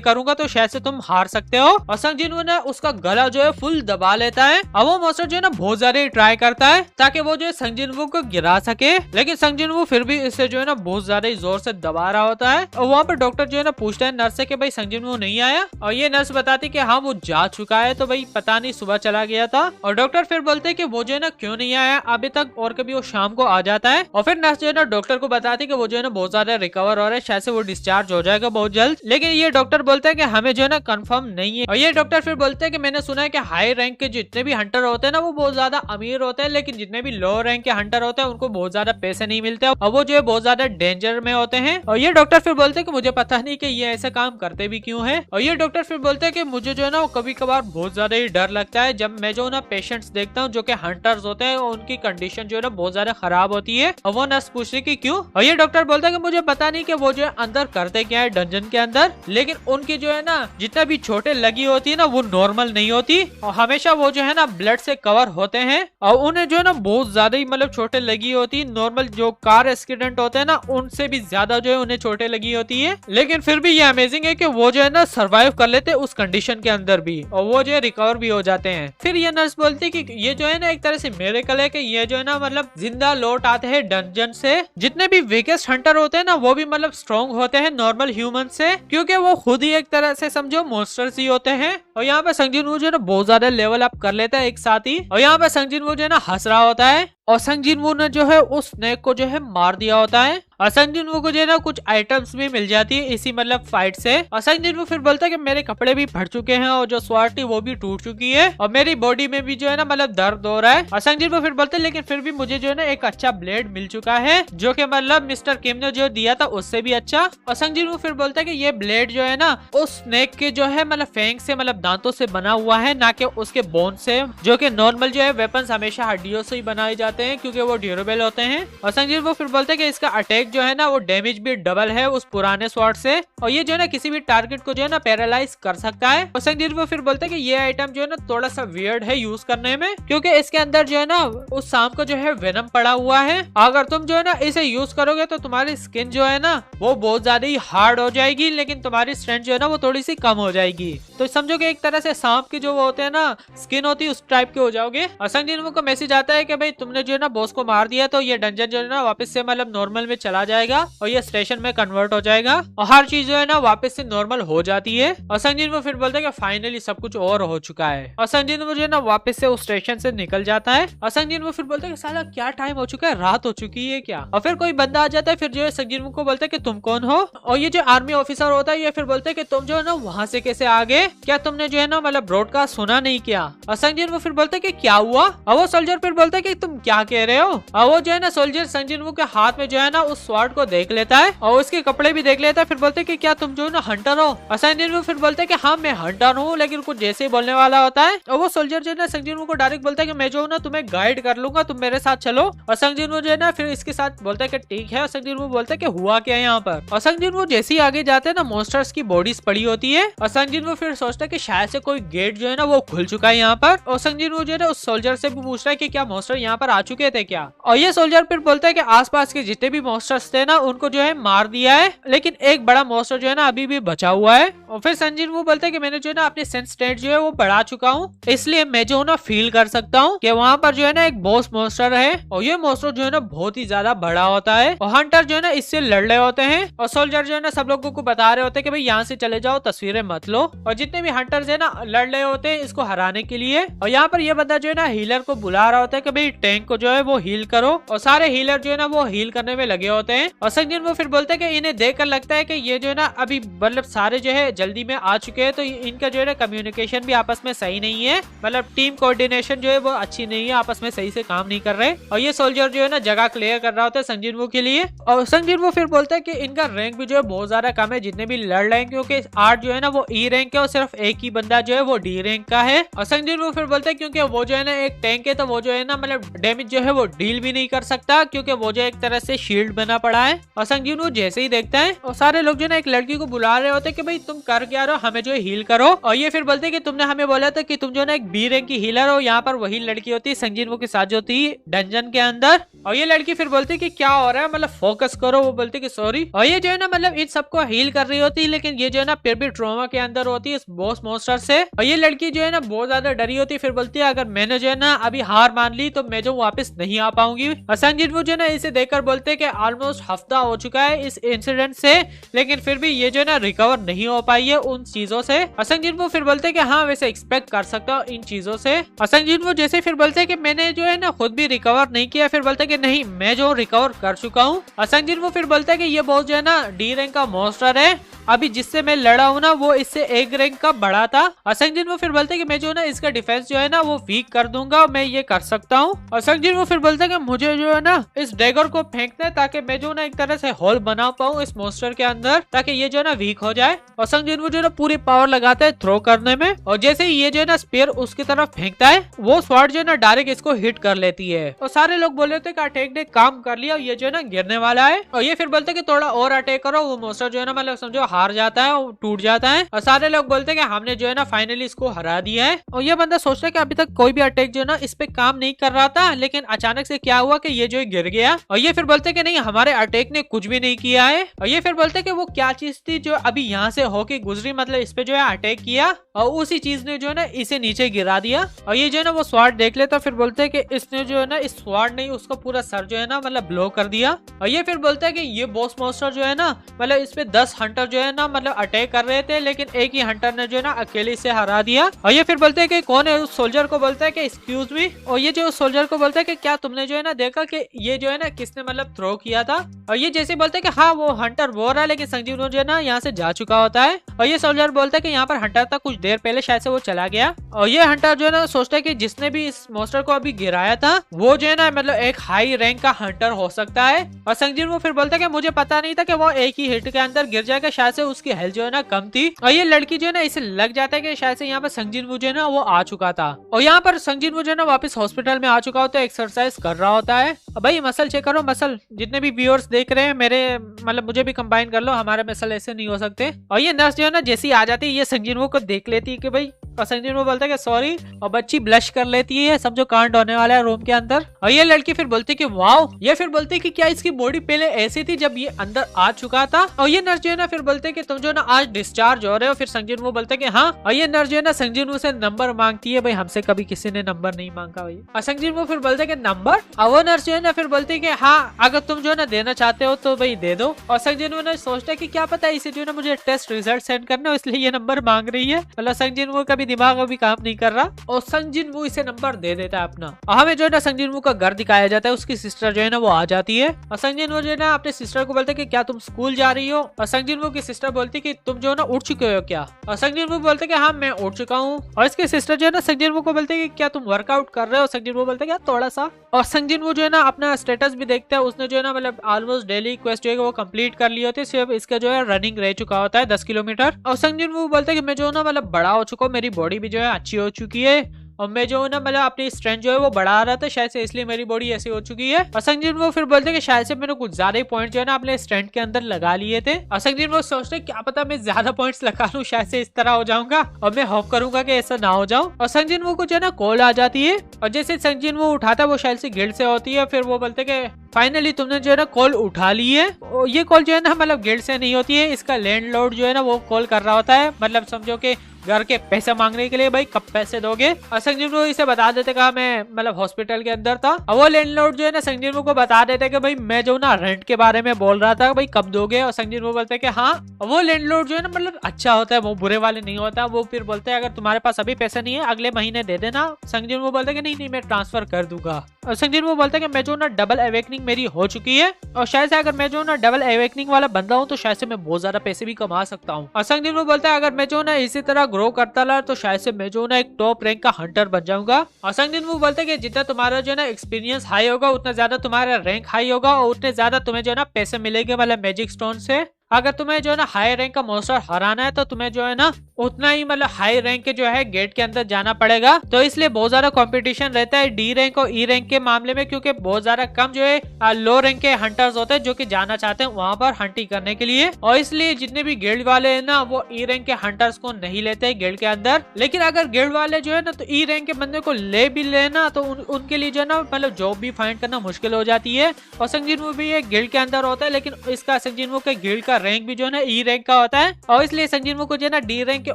करूंगा तो शायद से तुम हार सकते हो। और संजीन वो ना उसका गला जो है फुल दबा लेता है, और वो मॉन्स्टर जो है ना बहुत ज्यादा ट्राई करता है ताकि वो जो है संजीन वो को गिरा सके, लेकिन संजीन वो फिर भी इसे जो है ना बहुत ज्यादा जोर से दबा रहा होता है। और वहाँ पर डॉक्टर जो है ना पूछता है नर्स से कि भाई संजीन वो नहीं आया, और ये नर्स बताती कि हाँ वो जा चुका है, तो भाई पता नहीं सुबह चला गया था। और डॉक्टर फिर बोलते हैं कि वो जो है ना क्यों नहीं आया अभी तक, और कभी वो शाम को आ जाता है। और फिर नर्स जो है ना डॉक्टर को बताती कि वो जो है ना बहुत ज्यादा रिकवर हो रहा है, शायद से वो डिस्चार्ज हो जाएगा बहुत जल्द। लेकिन ये डॉक्टर बोलता है कि हमें जो है ना कंफर्म नहीं है। और ये डॉक्टर फिर बोलते हैं कि मैंने सुना है कि हाई रैंक के जितने भी हंटर होते हैं ना वो बहुत ज्यादा अमीर होते हैं, लेकिन जितने भी लो रैंक के हंटर होते हैं उनको बहुत ज्यादा पैसे नहीं मिलते, और वो जो है बहुत ज्यादा डेंजर में होते हैं। और ये डॉक्टर फिर बोलते हैं कि मुझे पता नहीं कि ये ऐसा काम करते भी क्यों है। और ये डॉक्टर फिर बोलते हैं कि मुझे जो है ना कभी कभार बहुत ज्यादा ही डर लगता है जब मैं जो ना पेशेंट्स देखता हूँ जो कि हंटर्स होते हैं, उनकी कंडीशन जो है ना बहुत ज्यादा खराब होती है। और वो नर्स पूछ रही कि क्यों। और ये डॉक्टर बोलता है कि मुझे पता नहीं कि वो जो है अंदर करते क्या है डंजन के अंदर, लेकिन उनकी जो है ना जितना भी छोटे लगी होती है ना वो नॉर्मल नहीं होती, और हमेशा वो जो है ना ब्लड से कवर होते हैं, और उन्हें जो है ना बहुत ज्यादा ही मतलब छोटे लगी होती है। नॉर्मल जो कार एक्सीडेंट होते हैं ना उनसे भी ज्यादा जो है उन्हें छोटे लगी होती है, लेकिन फिर भी ये अमेजिंग है कि वो जो है ना सर्वाइव कर लेते उस कंडीशन के अंदर भी, और वो जो है रिकवर भी हो जाते हैं। फिर ये नर्स बोलती कि ये जो है ना एक तरह से मिरेकल है कि ये जो है ना मतलब जिंदा लौट आते हैं डंजन से। जितने भी वीकेस्ट हंटर होते हैं ना वो भी मतलब स्ट्रॉन्ग होते हैं नॉर्मल ह्यूमन से, क्योंकि वो खुद ही एक तरह से समझो मॉन्स्टर्स ही होते हैं। और यहाँ पे संजीन वो जो है ना बहुत ज्यादा लेवल अप कर लेता है एक साथ ही। और यहाँ पे संजीन वो जो है ना हंस रहा होता है, और संग जिनवू ने जो है उस स्नेक को जो है मार दिया होता है। संग जिनवू को जो है ना कुछ आइटम्स भी मिल जाती है इसी मतलब फाइट से। संग जिनवू फिर बोलता है कि मेरे कपड़े भी फट चुके हैं और जो स्वॉर्ड थी वो भी टूट चुकी है और मेरी बॉडी में भी जो है ना मतलब दर्द हो रहा है। संग जिनवू फिर बोलते हैं लेकिन फिर भी मुझे जो है ना एक अच्छा ब्लेड मिल चुका है जो कि मतलब मिस्टर किम ने जो दिया था उससे भी अच्छा। और संग जिनवू फिर बोलता है कि ये ब्लेड जो है ना उस स्नेक के जो है मतलब फैंग से मतलब दांतों से बना हुआ है, ना कि उसके बोन से, जो कि नॉर्मल जो है वेपन्स हमेशा हड्डियों से ही बनाए जाते हैं क्योंकि वो ड्यूरेबल होते हैं। और संग जिनवू फिर बोलते हैं कि इसका अटैक जो है ना वो डैमेज भी डबल है उस पुराने स्वॉर्ड से और ये जो है ना किसी भी टारगेट को जो है ना पैरालाइज कर सकता है। और संग जिनवू फिर बोलते हैं कि ये आइटम जो है ना थोड़ा सा वियर्ड है यूज करने में क्योंकि इसके अंदर जो है ना उस सांप को जो है वेनम पड़ा हुआ है। अगर तुम जो है ना इसे यूज करोगे तो तुम्हारी स्किन जो है ना वो बहुत ज्यादा ही हार्ड हो जाएगी लेकिन तुम्हारी स्ट्रेंथ जो है ना वो थोड़ी सी कम हो जाएगी। तो समझो कि एक तरह से सांप की जो वो होते हैं ना स्किन होती है उस टाइप के हो जाओगे। और संग जिनवू को मैसेज आता है कि भाई तुमने जो है ना बॉस को मार दिया तो ये डंजन जो है ना वापस से मतलब नॉर्मल में चला जाएगा और ये स्टेशन में कन्वर्ट हो जाएगा और हर चीज जो है ना वापस से नॉर्मल हो जाती है। और संग जिनवू फिर बोलते हैं कि फाइनली सब कुछ और हो चुका है। और संग जिनवू जो है ना वापस से उस स्टेशन से निकल जाता है। और संग जिनवू फिर बोलते हैं कि साला क्या टाइम हो चुका है, रात हो चुकी है क्या। और फिर कोई बंदा आ जाता है, फिर जो है संग जिनवू को बोलता है कि तुम कौन हो। और ये जो आर्मी ऑफिसर होता है ये फिर बोलते हैं कि तुम जो है ना वहां से कैसे आ गए, क्या तुमने जो है ना मतलब ब्रॉडकास्ट सुना नहीं क्या। और संग जिनवू फिर बोलते हैं कि क्या हुआ। और वो सोल्जर फिर बोलते हैं कि तुम क्या कह रहे हो। और वो जो है ना सोल्जर संग जिनवू के हाथ में जो है ना उस स्वॉर्ड को देख लेता है और उसके कपड़े भी देख लेता है। फिर बोलते हैं कि क्या तुम जो है ना हंटर हो। और संग जिनवू फिर बोलते हैं कि हाँ मैं हंटर हूँ, लेकिन कुछ जैसे ही बोलने वाला होता है और वो सोल्जर जो है ना संग जिनवू को डायरेक्ट बोलता है कि मैं जो ना तुम्हें गाइड कर लूंगा, तुम मेरे साथ चलो। और संग जिनवू जो है ना फिर इसके साथ बोलता है कि ठीक है। और संग जिनवू बोलता है कि हुआ क्या है यहाँ पर। और संग जिनवू जैसे ही आगे जाते हैं ना मॉन्स्टर्स की बॉडीज पड़ी होती है और संग जिनवू फिर सोचता है कि शायद से कोई गेट जो है ना वो खुल चुका है यहाँ पर। और संग जिनवू जो है ना उस सोल्जर से भी पूछ रहा है कि क्या मॉन्स्टर यहाँ पर आ चुके थे क्या। और ये सोल्जर फिर बोलता है कि आसपास के जितने भी मॉन्स्टर्स थे ना उनको जो है मार दिया है, लेकिन एक बड़ा मॉन्स्टर जो है ना अभी भी बचा हुआ है। और फिर संग जिनवू बोलता है कि मैंने जो है ना अपने सेंस स्टेट जो है वो बढ़ा चुका हूँ, इसलिए मैं जो ना फील कर सकता हूँ कि वहाँ पर जो है ना एक बॉस मॉन्स्टर है और ये मॉन्स्टर जो है ना बहुत ही ज्यादा बड़ा होता है और हंटर जो है ना इससे लड़ रहे होते हैं। और सोल्जर जो है ना सब लोगों को बता रहे होते हैं कि भाई यहाँ से चले जाओ, तस्वीरें मत लो। और जितने भी हंटर्स है ना लड़ रहे होते हैं इसको हराने के लिए। और यहाँ पर ये बंदा जो है ना हीलर को बुला रहा होता है कि भाई टैंक को जो है वो हील करो। और सारे हीलर जो है ना वो हील करने में लगे होते हैं। और संग जिनवू फिर बोलते हैं कि इन्हें देखकर लगता है कि ये जो है ना अभी मतलब सारे जो है जल्दी में आ चुके हैं, तो इनका जो है ना कम्युनिकेशन भी आपस में सही नहीं है, मतलब टीम कोऑर्डिनेशन जो है वो अच्छी नहीं है, आपस में सही से काम नहीं कर रहे। और ये सोल्जर जो है ना जगह क्लियर कर रहा होता है संग जिनवू के लिए। और संग जिनवू फिर बोलता है कि इनका रैंक भी जो है बहुत ज्यादा कम है जितने भी लड़ रहे हैं, क्योंकि 8 जो है ना वो ई रैंक है और सिर्फ एक ही बंदा जो है वो डी रैंक का है। और संग जिनवू फिर बोलते हैं क्योंकि वो जो है ना एक टैंक है तो वो जो है ना मतलब डैमेज जो है वो डील भी नहीं कर सकता, क्योंकि वो जो एक तरह से शील्ड बना पड़ा है। और संग जिनवू जैसे ही देखता है और सारे लोग जो है ना एक लड़की को बुला रहे होते हैं कि भाई तुम कर क्या रहो, हमें जो है हील करो। और ये फिर बोलते हैं कि तुमने हमें बोला था कि तुम जो है ना एक बी रैंक की हीलर हो, यहाँ पर वही लड़की होती है संग जिनवू के साथ जो थी डंजन के अंदर। और ये लड़की फिर बोलती है कि क्या हो रहा है, मतलब फोकस करो। वो बोलती है कि सॉरी। और ये जो है ना मतलब इन सबको हील कर रही होती है, लेकिन ये जो है ना फिर भी ट्रॉमा के अंदर होती है इस बॉस मॉन्स्टर से। और ये लड़की जो है ना बहुत ज्यादा डरी होती है, फिर बोलती है अगर मैंने जो है ना अभी हार मान ली तो मैं जो वापस नहीं आ पाऊंगी। और संग जिनवू जो है ना इसे देखकर बोलते हैं कि ऑलमोस्ट हफ्ता हो चुका है इस इंसिडेंट से, लेकिन फिर भी ये जो है ना रिकवर नहीं हो पाई है उन चीजों से। और संग जिनवू फिर बोलते हैं कि हाँ वैसे एक्सपेक्ट कर सकता हूँ इन चीजों से। और संग जिनवू जैसे फिर बोलते हैं कि मैंने जो है ना खुद भी रिकवर नहीं किया, फिर बोलते हैं कि नहीं मैं जो रिकवर कर चुका हूँ। और संग जिनवू फिर बोलते हैं कि ये बॉस जो है ना डी रैंक का मॉन्स्टर है, अभी जिससे मैं लड़ा हूँ ना वो इससे एक रैंक का बड़ा था। और संग जिनवू फिर बोलते हैं कि मैं जो है ना इसका डिफेंस जो है ना वो वीक कर दूंगा, मैं ये कर सकता हूँ। और संग जिनवू फिर बोलते हैं कि मुझे जो है ना इस डैगर को फेंकना है ताकि मैं जो ना एक तरह से होल बना पाऊँ इस मॉन्स्टर के अंदर, ताकि ये जो है ना वीक हो जाए। और संग जिनवू जो है ना पूरी पावर लगाता है थ्रो करने में, और जैसे ही ये जो है ना स्पेयर उसकी तरफ फेंकता है वो स्वॉर्ड जो है ना डायरेक्ट इसको हिट कर लेती है। और सारे लोग बोले थे कि अटैक ने काम कर लिया, ये जो है ना गिरने वाला है। और ये फिर बोलते हैं कि थोड़ा और अटैक करो, वो मॉन्स्टर जो है ना मतलब समझो हार जाता है, टूट जाता है। और सारे लोग बोलते हैं कि हमने जो है ना फाइनली इसको हरा दिया है। और ये बंदा सोचता है कि अभी तक कोई भी अटैक जो है ना इस पे काम नहीं कर रहा था, लेकिन अचानक से क्या हुआ कि ये जो है गिर गया। और ये फिर बोलते हैं कि नहीं हमारे अटैक ने कुछ भी नहीं किया है। और ये फिर बोलते हैं कि वो क्या चीज थी जो अभी यहाँ से होके गुजरी, मतलब इस पे जो है अटैक किया और उसी चीज ने जो है ना इसे नीचे गिरा दिया। और ये जो है ना वो स्वॉर्ड देख लेता, फिर बोलते हैं कि इसने जो है ना इस स्वॉर्ड ने उसका पूरा सर जो है ना मतलब ब्लो कर दिया। और ये फिर बोलता है कि ये बॉस मॉन्स्टर जो है ना मतलब इस पे 10 हंटर जो है ना मतलब अटैक कर रहे थे, लेकिन एक ही हंटर ने जो है ना अकेले से हरा दिया। और ये फिर बोलते हैं कि कौन है, उस सोल्जर को बोलता है कि एक्सक्यूज मी। और ये जो सोल्जर को बोलता है कि क्या तुमने जो है ना देखा कि ये जो है ना किसने मतलब थ्रो किया था। और ये जैसे बोलते हैं कि हाँ वो हंटर वो रहा, लेकिन संजीव जो है ना यहाँ से जा चुका होता है। और ये सोल्जर बोलता है कि यहाँ पर हंटर था कुछ देर पहले, शायद से वो चला गया। और ये हंटर जो है ना सोचता है कि जिसने भी इस मॉन्स्टर को अभी गिराया था वो जो है ना मतलब एक हाई रैंक का हंटर हो सकता है। और संजीव वो फिर बोलता है कि मुझे पता नहीं था कि वो एक ही हिट के अंदर गिर जाएगा, शायद से उसकी हेल्थ जो है ना कम थी। और ये लड़की जो है ना इसे लग जाता है कि शायद से यहाँ पर संजीव जो है ना वो आ चुका था। और यहाँ पर संजीव जो है ना वापस हॉस्पिटल में आ चुका होता है, एक्सरसाइज कर रहा होता है। भाई मसल चेक करो, मसल जितने भी व्यूअर्स देख रहे हैं मेरे मतलब मुझे भी कंबाइन कर लो, हमारे मसल ऐसे नहीं हो सकते। और ये नर्स जो है ना जैसी आ जाती है ये संजीव को देख लेती है कि भाई, और संजीव बोलता है कि सॉरी, और बच्ची ब्लश कर लेती है, समझो कांड होने वाला है रूम के अंदर। और ये लड़की फिर बोलती है कि वाओ, ये फिर बोलती है कि क्या इसकी बॉडी पहले ऐसी थी जब ये अंदर आ चुका था। और ये नर्स जो है ना फिर बोलते है कि तुम जो है ना आज डिस्चार्ज हो रहे हो। फिर संजीव वो बोलते है कि हाँ। और ये नर्स जो है ना संजीव से नंबर मांगती है, भाई हमसे कभी किसी ने नंबर नहीं मांगा भाई। और संजीव वो फिर बोलते है कि नंबर। और वो नर्स जो है ना फिर बोलती है कि हाँ अगर तुम जो है ना देना चाहते हो तो भाई दे दो। और संजीव ने सोचता है कि क्या पता इसे जो है ना मुझे टेस्ट रिजल्ट सेंड करना हो, इसलिए ये नंबर मांग रही है। मतलब संजीव वो कभी दिमाग अभी काम नहीं कर रहा। और संजीव वो इसे नंबर दे देता है अपना। और हमें जो है ना संजीव का घर दिखाया जाता है, उसकी सिस्टर जो है ना वो आ जाती है। और संजीव जो है ना अपने सिस्टर को बोलते है कि क्या तुम स्कूल जा रही हो। और संजीव की सिस्टर बोलती है कि तुम जो है ना उठ चुके हो क्या। और संजीव बोलते कि हाँ मैं उठ चुका हूँ। और इसके सिस्टर जो है ना संजीव को बोलते है कि क्या तुम वर्कआउट कर रहे हो। संजीव बोलते है थोड़ा सा। और संजीव जो है ना अपना स्टेटस भी देखता है, उसने जो है ना मतलब ऑलमोस्ट डेली क्वेस्ट जो है वो कंप्लीट कर ली होती है, सिर्फ इसका जो है रनिंग रह चुका होता है 10 किलोमीटर। और संजीव बोलते है कि मैं जो है ना मतलब बड़ा हो चुका हूँ, मेरी बॉडी भी जो है अच्छी हो चुकी है, और मैं जो है ना मतलब अपनी स्ट्रेंथ जो है वो बढ़ा रहा था, शायद से इसलिए मेरी बॉडी ऐसी हो चुकी है। और संजीव वो फिर बोलते हैं कि शायद से मैंने कुछ ज्यादा ही पॉइंट जो है ना अपने स्ट्रेंथ के अंदर लगा लिए थे। और संजीव वो सोचते क्या पता मैं ज्यादा पॉइंट्स लगा लूं, शायद से इस तरह हो जाऊंगा, और मैं होप करूंगा कि ऐसा ना हो जाऊं। और संजीव वो को जो है ना कॉल आ जाती है, और जैसे संजीव वो उठाता है वो शायद से गिल्ड से होती है। फिर वो बोलते कि फाइनली तुमने जो है ना कॉल उठा ली है। ये कॉल जो है ना मतलब गिल्ड से नहीं होती है, इसका लैंडलॉर्ड जो है ना वो कॉल कर रहा होता है, मतलब समझो कि घर के पैसे मांगने के लिए, भाई कब पैसे दोगे। और संजीव को इसे बता देते कहा मैं मतलब हॉस्पिटल के अंदर था। और वो लैंडलॉर्ड जो है ना संजीव को बता देते कि भाई मैं जो ना रेंट के बारे में बोल रहा था, भाई कब दोगे। और संजीव बोलते कि हाँ। वो लैंडलॉर्ड जो है ना मतलब अच्छा होता है, वो बुरे वाले नहीं होता। वो फिर बोलते हैं अगर तुम्हारे पास अभी पैसे नहीं है अगले महीने दे देना। संजीव वो बोलते कि नहीं मैं ट्रांसफर कर दूंगा। और संजीव वो बोलते कि मैं जो ना डबल अवेकनिंग मेरी हो चुकी है, और शायद से अगर मैं जो ना डबल अवेकनिंग वाला बंदा हूँ तो शायद से मैं बहुत ज्यादा पैसे भी कमा सकता हूँ। और संजीव वो बोलता है अगर मैं जो ना इसी तरह ग्रो करता रहा तो शायद से मैं जो ना एक टॉप रैंक का हंटर बन जाऊंगा। और संजीव वो बोलते हैं कि जितना तुम्हारा जो ना एक्सपीरियंस हाई होगा उतना ज्यादा तुम्हारा रैंक हाई होगा, और उतने ज्यादा तुम्हें जो ना पैसे मिलेंगे मतलब मैजिक स्टोन से। अगर तुम्हें जो है ना हाई रैंक का मॉन्स्टर हराना है तो तुम्हें जो है ना उतना ही मतलब हाई रैंक के जो है गेट के अंदर जाना पड़ेगा। तो इसलिए बहुत ज्यादा कंपटीशन रहता है डी रैंक और ई रैंक के मामले में, क्योंकि बहुत ज्यादा कम जो है लो रैंक के हंटर्स होते हैं जो कि जाना चाहते हैं वहां पर हंटिंग करने के लिए। और इसलिए जितने भी गिल्ड वाले हैं ना वो ई रैंक के हंटर्स को नहीं लेते हैं गिल्ड के अंदर। लेकिन अगर गिल्ड वाले जो है ना तो ई रैंक के बंदे को ले भी लेना तो उनके लिए जो है ना मतलब जॉब भी फाइंड करना मुश्किल हो जाती है। और संजीव भी एक गिल्ड के अंदर होता है, लेकिन इसका संजीव के गिल्ड का रैंक भी जो है ना ई रैंक का होता है, और इसलिए संजीव को जो है ना डी रैंक के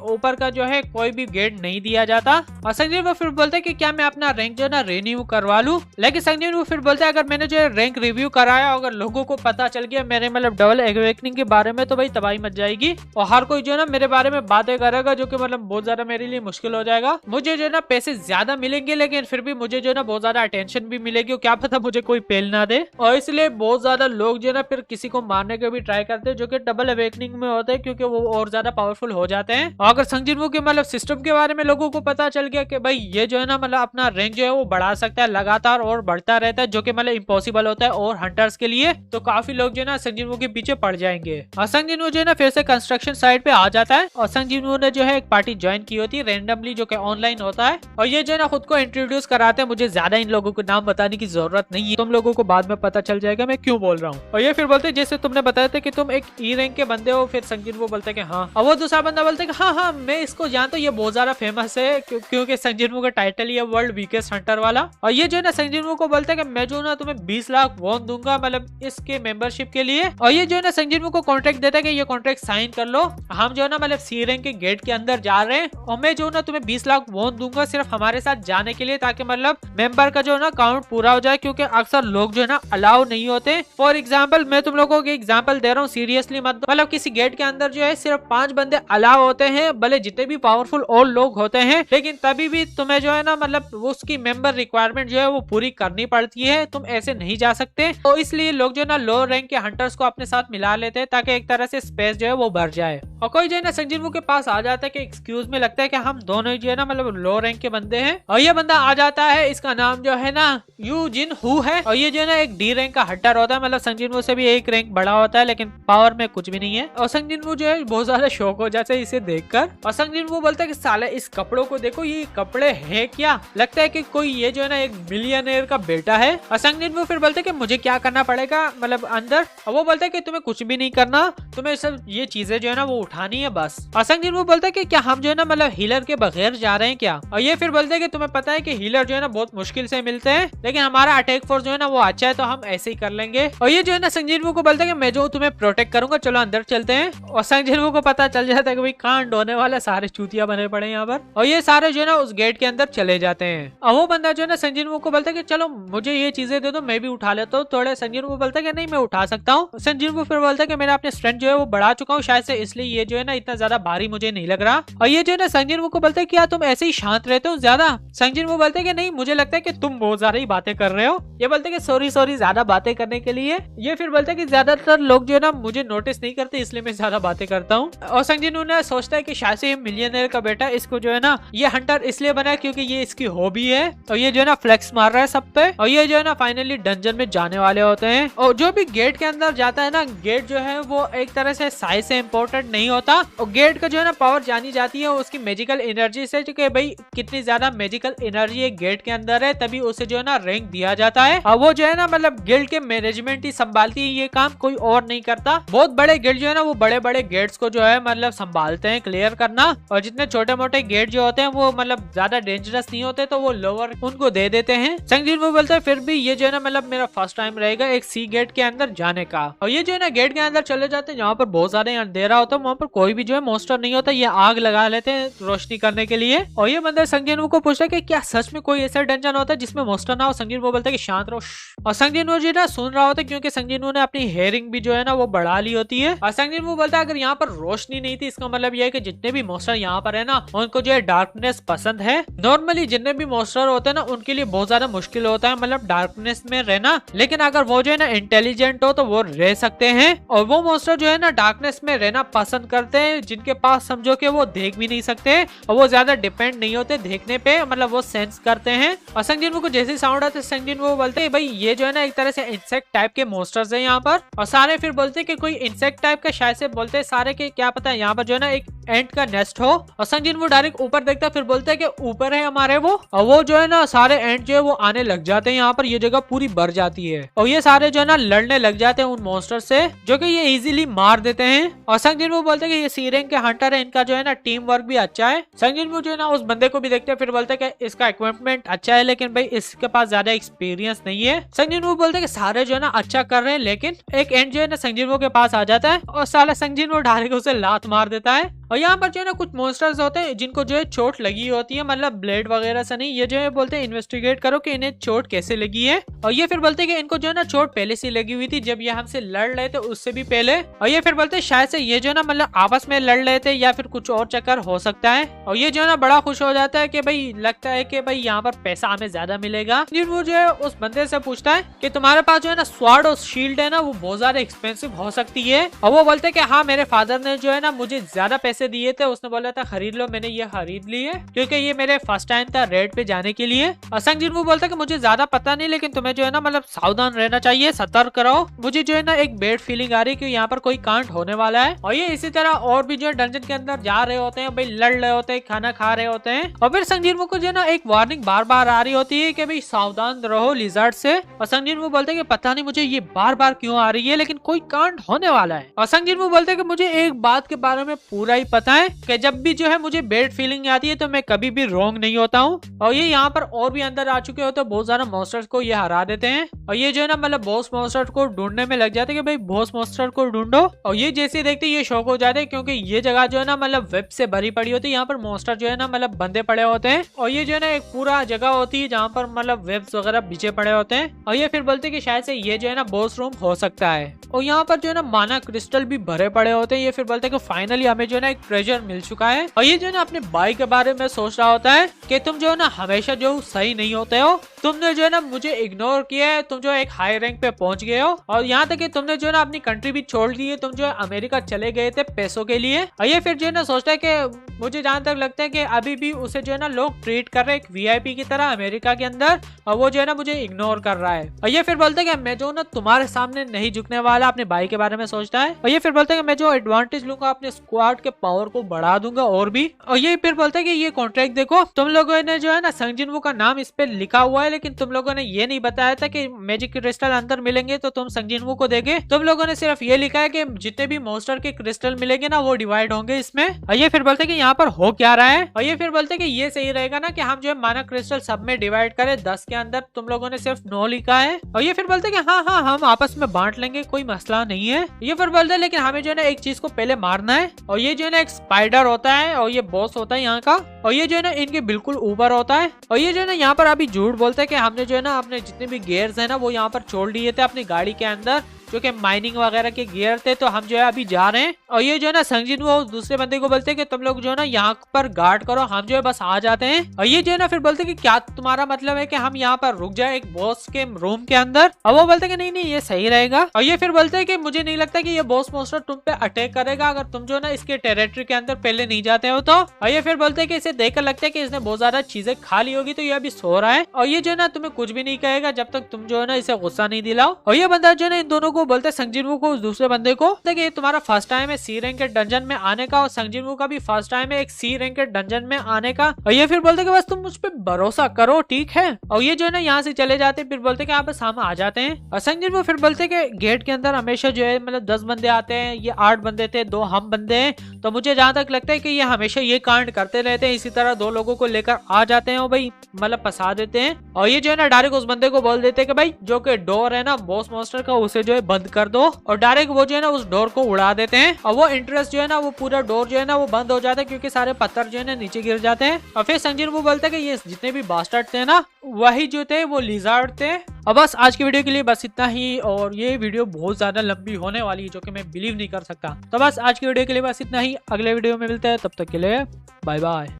ऊपर का जो है कोई भी गेट नहीं दिया जाता। और संजीव फिर बोलते हैं कि क्या मैं अपना रैंक जो है ना रिन्यू करवा लूं। लेकिन संजीव फिर बोलते हैं अगर मैंने जो है रैंक रिव्यू कराया, अगर लोगों को पता चल गया मेरे मतलब डबल अवेकनिंग के बारे में तो भाई तबाही मच जाएगी, और हर कोई जो है ना मेरे बारे में बातें करेगा, जो कि मतलब बहुत ज्यादा मेरे लिए मुश्किल हो जाएगा। मुझे जो है ना पैसे ज्यादा मिलेंगे, लेकिन फिर भी मुझे जो है ना बहुत ज्यादा अटेंशन भी मिलेगी, क्या पता मुझे कोई पेल ना दे। और इसलिए बहुत ज्यादा लोग जो है ना फिर किसी को मारने के भी ट्राई करते हैं, जो कि डबल अवेकनिंग में होते हैं, क्योंकि वो और ज्यादा पावरफुल हो जाते हैं। और अगर संजीव के मतलब सिस्टम के बारे में लोगों को पता चल गया कि भाई ये जो है ना मतलब अपना रैंक जो है वो बढ़ा सकता है लगातार और बढ़ता रहता है, जो कि मतलब इम्पॉसिबल होता है और हंटर्स के लिए, तो काफी लोग जो है ना संजीव के पीछे पड़ जाएंगे। और संजीव जो है ना फिर से कंस्ट्रक्शन साइट पे आ जाता है, और संजीव ने जो है एक पार्टी ज्वाइन की होती है रेंडमली, जो कि ऑनलाइन होता है। और ये जो है ना खुद को इंट्रोड्यूस कराते हैं, मुझे ज्यादा इन लोगों को नाम बताने की जरूरत नहीं है, तुम लोगों को बाद में पता चल जाएगा मैं क्यों बोल रहा हूँ। और ये फिर बोलते हैं जैसे तुमने बताया था कि तुम एक ई रैंक के बंदे हो। फिर संजीव वो बोलते हैं कि हाँ। और वो दूसरा बंदा बोलते हैं कि हाँ हाँ हाँ मैं इसको जानता हूँ, ये बहुत ज्यादा फेमस है क्योंकि संग जिनवू का टाइटल ही है वर्ल्ड वीकेस्ट हंटर वाला। और ये जो है ना संग जिनवू को बोलते हैं कि मैं जो ना तुम्हें 20 लाख वॉन दूंगा मतलब इसके मेंबरशिप के लिए। और ये जो है ना संग जिनवू को कॉन्ट्रैक्ट देता है कि ये कॉन्ट्रैक्ट साइन कर लो, हम जो है ना मतलब सी रैंक के गेट के अंदर जा रहे हैं और मैं जो ना तुम्हें 20 लाख वॉन दूंगा सिर्फ हमारे साथ जाने के लिए, ताकि मतलब मेंबर का जो है ना काउंट पूरा हो जाए, क्योंकि अक्सर लोग जो है ना अलाउ नहीं होते। फॉर एग्जाम्पल मैं तुम लोगों को एग्जाम्पल दे रहा हूँ, सीरियसली मत, मतलब किसी गेट के अंदर जो है सिर्फ 5 बंदे अलाउ होते हैं, भले जितने भी पावरफुल और लोग होते हैं, लेकिन तभी भी तुम्हें जो है ना मतलब उसकी मेंबर रिक्वायरमेंट जो है वो पूरी करनी पड़ती है, तुम ऐसे नहीं जा सकते। तो इसलिए लोग जो है ना लो रैंक के हंटर्स को अपने साथ मिला लेते हैं ताकि एक तरह से स्पेस जो है वो भर जाए। और कोई जो है ना संग जिनवू के पास आ जाता है कि एक्सक्यूज में, लगता है कि हम दोनों जो है ना मतलब लो रैंक के बंदे हैं। और ये बंदा आ जाता है, इसका नाम जो है ना यू जिन हु है, और ये जो है ना एक डी रैंक का हंटर होता है, मतलब संग जिनवू से भी एक रैंक बड़ा होता है, लेकिन पावर में कुछ भी नहीं है। और संग जिनवू जो है बहुत ज्यादा शौक हो जाता है इसे देखकर। और संग जिनवू बोलता है कि साले इस कपड़ों को देखो, ये कपड़े हैं क्या, लगता है कि कोई ये जो है ना एक मिलियनेयर का बेटा है। और संग जिनवू फिर बोलते है कि मुझे क्या करना पड़ेगा मतलब अंदर, और वो बोलता है कि तुम्हें कुछ भी नहीं करना, तुम्हें सब ये चीजें जो है ना वो उठानी है बस। और संग जिनवू बोलता है कि क्या हम जो है ना मतलब हीलर के बगैर जा रहे हैं क्या। और ये फिर बोलते है कि तुम्हें पता है कि हीलर जो है ना बहुत मुश्किल से मिलते हैं, लेकिन हमारा अटैक फोर्स जो है ना वो अच्छा है, तो हम ऐसे ही कर लेंगे। और ये जो है ना संग जिनवू को बोलता है कि मैं जो तुम्हें प्रोटेक्ट करूंगा, चलो अंदर चलते हैं। और संग जिनवू को पता चल जाता है कि भाई कांड होने वाला, सारे चूतिया बने पड़े यहाँ पर। और ये सारे जो है ना उस गेट के अंदर चले जाते हैं। और वो बंदा जो है ना संग जिनवू को बोलता है कि चलो मुझे ये चीजें दे दो, मैं भी उठा लेता हूँ थोड़े। संग जिनवू बोलता है कि नहीं मैं उठा सकता हूँ। संग जिनवू फिर बोलता है कि मेरा अपने स्ट्रेंथ जो है वो बढ़ा चुका हूँ शायद से, इसलिए ये जो है ना इतना ज्यादा भारी मुझे नहीं लग रहा। और ये जो है ना संग जिनवू को बोलता है क्या तुम ऐसे ही शांत रहते हो ज्यादा। संग जिनवू बोलते है कि नहीं मुझे लगता है कि तुम बहुत ज्यादा ही बातें कर रहे हो। ये बोलते है कि सॉरी ज्यादा बातें करने के लिए। ये फिर बोलता है कि ज्यादातर लोग जो है ना मुझे नोटिस नहीं करते, इसलिए मैं ज्यादा बातें करता हूँ। और संग जिनवू ने सोचता है कि शायद से मिलियनेयर का बेटा, इसको जो है ना ये हंटर इसलिए बना है क्योंकि ये इसकी हॉबी है। और ये जो है ना फ्लेक्स मार रहा है सब पे। और ये जो है ना फाइनली डंजन में जाने वाले होते हैं। और जो भी गेट के अंदर जाता है ना, गेट जो है वो एक तरह से साइज से इम्पोर्टेंट नहीं होता, और गेट का जो है ना पावर जानी जाती है उसकी मैजिकल एनर्जी से, कि भाई कितनी ज्यादा मैजिकल एनर्जी एक गेट के अंदर है, तभी उसे जो है ना रैंक दिया जाता है। और वो जो है ना मतलब गिल्ड के मैनेजमेंट ही संभालती है, ये काम कोई और नहीं करता। बहुत बड़े गिल्ड जो है ना वो बड़े बड़े गेट्स को जो है मतलब संभालते हैं, क्लियर करना। और जितने छोटे मोटे गेट जो होते हैं वो मतलब ज्यादा डेंजरस नहीं होते, तो वो लोअर उनको दे देते हैं। संग जिनवू बोलते हैं फिर भी ये जो है ना मतलब मेरा फर्स्ट टाइम रहेगा एक सी गेट के अंदर जाने का। और ये जो है ना गेट के अंदर चले जाते हैं जहाँ पर बहुत ज्यादा अंधेरा होता है, वहाँ पर कोई भी जो है मॉन्स्टर नहीं होता, ये आग लगा लेते हैं रोशनी करने के लिए। और ये बंदा संग जिनवू को पूछता है कि क्या सच में कोई ऐसा डंजन होता है जिसमें मॉन्स्टर ना हो। संग जिनवू बोलता है कि शांत रहो। और संग जिनवू जी ना सुन रहा होता है, क्योंकि संग जिनवू ने अपनी हेयरिंग भी जो है ना वो बढ़ा ली होती है। और संग जिनवू बोलता है अगर यहाँ पर रोशनी नहीं थी, इसका मतलब ये है कि जितने भी मॉन्स्टर यहाँ पर है ना उनको जो है डार्कनेस पसंद है। नॉर्मली जितने भी मॉन्स्टर होते हैं ना उनके लिए बहुत ज्यादा मुश्किल होता है मतलब डार्कनेस में रहना, लेकिन अगर वो जो है ना इंटेलिजेंट हो तो वो रह सकते हैं। और वो मॉन्स्टर जो है ना डार्कनेस में रहना पसंद करते हैं जिनके पास समझो कि वो देख भी नहीं सकते, और वो ज्यादा डिपेंड नहीं होते देखने पे, मतलब वो सेंस करते हैं। और संग जिनवू को जैसे साउंड आता है संग जिनवू बोलते हैं भाई ये जो है ना एक तरह से इंसेक्ट टाइप के मॉन्स्टर्स है यहाँ पर। और सारे फिर बोलते हैं कि कोई इंसेक्ट टाइप का, शायद से बोलते हैं सारे के क्या पता है यहाँ पर जो है ना एक एंट का नेस्ट हो। और संग जिनवू डायरेक्ट ऊपर देखता है, फिर बोलते हैं कि ऊपर है हमारे वो, और वो जो है ना सारे एंट जो है वो आने लग जाते हैं यहाँ पर, ये जगह पूरी भर जाती है। और ये सारे जो है ना लड़ने लग जाते हैं उन मॉन्स्टर से, जो कि ये इजीली मार देते हैं। और संग जिनवू बोलते हैं कि ये सी रैंक के हंटर है, इनका जो है ना टीम वर्क भी अच्छा है। संग जिनवू जो है ना उस बंदे को भी देखते हैं, फिर बोलते हैं कि इसका इक्विपमेंट अच्छा है, लेकिन भाई इसके पास ज्यादा एक्सपीरियंस नहीं है। संग जिनवू बोलते हैं कि सारे जो है ना अच्छा कर रहे हैं, लेकिन एक एंट जो है ना संग जिनवू के पास आ जाता है और साला संग जिनवू डायरेक्ट उसे लात मार देता है। और यहाँ पर जो है ना कुछ मॉन्स्टर्स होते हैं जिनको जो है चोट लगी होती है, मतलब ब्लेड वगैरह से नहीं, ये जो है बोलते हैं इन्वेस्टिगेट करो कि इन्हें चोट कैसे लगी है। और ये फिर बोलते हैं कि इनको जो है ना चोट पहले से लगी हुई थी, जब ये हमसे लड़ रहे थे उससे भी पहले। और ये फिर बोलते हैं शायद से ये जो है ना मतलब आपस में लड़ रहे थे, या फिर कुछ और चक्कर हो सकता है। और ये जो है ना बड़ा खुश हो जाता है कि भाई लगता है कि भाई यहाँ पर पैसा हमें ज्यादा मिलेगा। वो जो है उस बंदे से पूछता है कि तुम्हारे पास जो है ना स्वॉर्ड और शील्ड है ना वो बहुत ज्यादा एक्सपेंसिव हो सकती है। और वो बोलते हैं कि हाँ मेरे फादर ने जो है ना मुझे ज्यादा पैसे दिए थे, उसने बोला था खरीद लो, मैंने ये खरीद ली है क्योंकि ये मेरे फर्स्ट टाइम था रेड पे जाने के लिए। और संग जिनवू बोलता है कि मुझे ज्यादा पता नहीं, लेकिन तुम्हें जो है ना मतलब सावधान रहना चाहिए, सतर्क रहो। मुझे जो है ना एक बैड फीलिंग आ रही है कि यहाँ पर कोई कांड होने वाला है। और ये इसी तरह और भी जो है डंजन के अंदर जा रहे होते हैं, भाई लड़ रहे होते हैं, खाना खा रहे होते हैं। और फिर संग जिनवू को जो है ना एक वार्निंग बार बार आ रही होती है कि भाई सावधान रहो लिजर्ड से। और संग जिनवू बोलते हैं कि पता नहीं मुझे ये बार बार क्यों आ रही है, लेकिन कोई कांड होने वाला है। और संग जिनवू बोलते हैं कि मुझे एक बात के बारे में पूरा ही पता है कि जब भी जो है मुझे बैड फीलिंग आती है तो मैं कभी भी रॉन्ग नहीं होता हूँ। और ये यहाँ पर और भी अंदर आ चुके होते हैं, बहुत सारे मॉन्स्टर्स को ये हरा देते हैं और ये जो है ना मतलब बॉस मॉन्स्टर को ढूंढने में लग जाते हैं कि भाई बॉस मॉन्स्टर को ढूंढो। और ये जैसे देखते ये शौक हो जाते हैं क्योंकि ये जगह जो है ना मतलब वेब से भरी पड़ी होती है। यहाँ पर मॉन्स्टर जो है ना मतलब बंदे पड़े होते हैं और ये जो है ना एक पूरा जगह होती है जहाँ पर मतलब वेब्स वगैरह बिछे पड़े होते हैं। और ये फिर बोलते हैं कि शायद से ये जो है ना बॉस रूम हो सकता है। और यहाँ पर जो है ना माना क्रिस्टल भी भरे पड़े होते हैं। ये फिर बोलते हैं कि फाइनली हमें जो है ना एक ट्रेजर मिल चुका है। और ये जो है ना अपने भाई के बारे में सोच रहा होता है कि तुम जो है ना हमेशा जो सही नहीं होते हो, तुमने जो है ना मुझे इग्नोर किया है, तुम जो है एक हाई रैंक पे पहुंच गए हो और यहाँ तक कि तुमने जो है ना अपनी कंट्री भी छोड़ दी है, तुम जो है अमेरिका चले गए थे पैसों के लिए। और ये फिर जो है ना सोचता है कि मुझे जहाँ तक लगता है कि अभी भी उसे जो है ना लोग ट्रीट कर रहे हैं एक वीआईपी की तरह अमेरिका के अंदर और वो जो है ना मुझे इग्नोर कर रहा है। और ये फिर बोलते हैं कि मैं जो ना तुम्हारे सामने नहीं झुकने वाला, अपने भाई के बारे में सोचता है। और ये फिर बोलते हैं कि मैं जो एडवांटेज लूंगा अपने स्क्वाड के पावर को बढ़ा दूंगा और भी। और ये फिर बोलते हैं कि ये कॉन्ट्रैक्ट देखो, तुम लोगों ने जो है ना संग जिन वू का नाम इस पे लिखा हुआ है, लेकिन तुम लोगों ने ये नहीं बताया था कि मैजिक क्रिस्टल अंदर मिलेंगे तो तुम संग जिन वू को देगे। तुम लोगों ने सिर्फ ये लिखा है कि जितने भी मॉन्स्टर के क्रिस्टल मिलेंगे ना वो डिवाइड होंगे इसमें। और ये फिर बोलते हैं कि यहाँ पर हो क्या रहा है। और ये फिर बोलते हैं कि ये सही रहेगा ना कि हम जो है माना क्रिस्टल सब में डिवाइड करें 10 के अंदर, तुम लोगों ने सिर्फ 9 लिखा है। और ये फिर बोलते हैं कि हाँ हाँ हम आपस में बांट लेंगे, कोई मसला नहीं है। ये फिर बोलते हैं लेकिन हमें जो है ना एक चीज को पहले मारना है। और ये जो है ना एक स्पाइडर होता है और ये बॉस होता है यहाँ का। और ये जो है ना इनके बिल्कुल ऊपर होता है। और ये जो है ना यहाँ पर अभी झूठ बोलते हैं कि हमने जो है ना अपने जितने भी गियर्स है ना वो यहाँ पर छोड़ दिए थे अपनी गाड़ी के अंदर, जो कि माइनिंग वगैरह के गियर थे, तो हम जो है अभी जा रहे हैं। और ये जो है ना संगजिन वो दूसरे बंदे को बोलते हैं कि तुम लोग जो है ना यहाँ पर गार्ड करो, हम जो है बस आ जाते हैं। और ये जो है ना फिर बोलते हैं कि क्या तुम्हारा मतलब है कि हम यहाँ पर रुक जाए एक बॉस के रूम के अंदर। और वो बोलते हैं कि नहीं नहीं ये सही रहेगा। और ये फिर बोलते हैं कि मुझे नहीं लगता कि ये बॉस मॉन्स्टर तुम पे अटैक करेगा अगर तुम जो है ना इसके टेरिटरी के अंदर पहले नहीं जाते हो तो। और ये फिर बोलते हैं कि इसे देखकर लगता है कि इसने बहुत ज्यादा चीजें खा ली होगी तो ये अभी सो रहा है। और ये जो है ना तुम्हें कुछ भी नहीं कहेगा जब तक तुम जो है ना इसे गुस्सा नहीं दिलाओ। और ये बंदा जो है ना इन दोनों को बोलते हैं संगजिन को, उस दूसरे बंदे को, ये तुम्हारा फर्स्ट टाइम है सी रैंक के डंजन में आने का और संगजिन वू का भी फर्स्ट टाइम है एक सी रैंक के डंजन में आने का। और ये फिर बोलते कि बस तुम मुझ पे भरोसा करो, ठीक है। और ये जो है ना यहाँ से चले जाते फिर बोलते कि आप बस हम आ जाते हैं। और संगजिन वू फिर बोलते कि गेट के अंदर हमेशा जो है मतलब 10 बंदे आते हैं, ये 8 बंदे थे, 2 हम बंदे हैं, तो मुझे जहाँ तक लगता है कि ये हमेशा ये कांड करते रहते हैं, इसी तरह 2 लोगों को लेकर आ जाते हैं और भाई मतलब फंसा देते हैं। और ये जो है ना डायरेक्ट उस बंदे को बोल देते हैं कि भाई जो कि डोर है ना बॉस मॉन्स्टर का उसे जो है बंद कर दो। और डायरेक्ट वो जो है ना उस डोर को उड़ा देते हैं और वो इंटरेस्ट जो है ना वो पूरा डोर जो है ना वो बंद हो जाता है क्योंकि सारे पत्थर जो है ना नीचे गिर जाते हैं। और फिर संगजिन वो बोलते हैं कि ये जितने भी बास्टर्ड थे ना वही जो थे वो लिजार्ड थे। और बस आज की वीडियो के लिए बस इतना ही। और ये वीडियो बहुत ज्यादा लंबी होने वाली है जो कि मैं बिलीव नहीं कर सकता। तो बस आज की वीडियो के लिए बस इतना ही। अगले वीडियो में मिलते हैं, तब तक के लिए बाय बाय।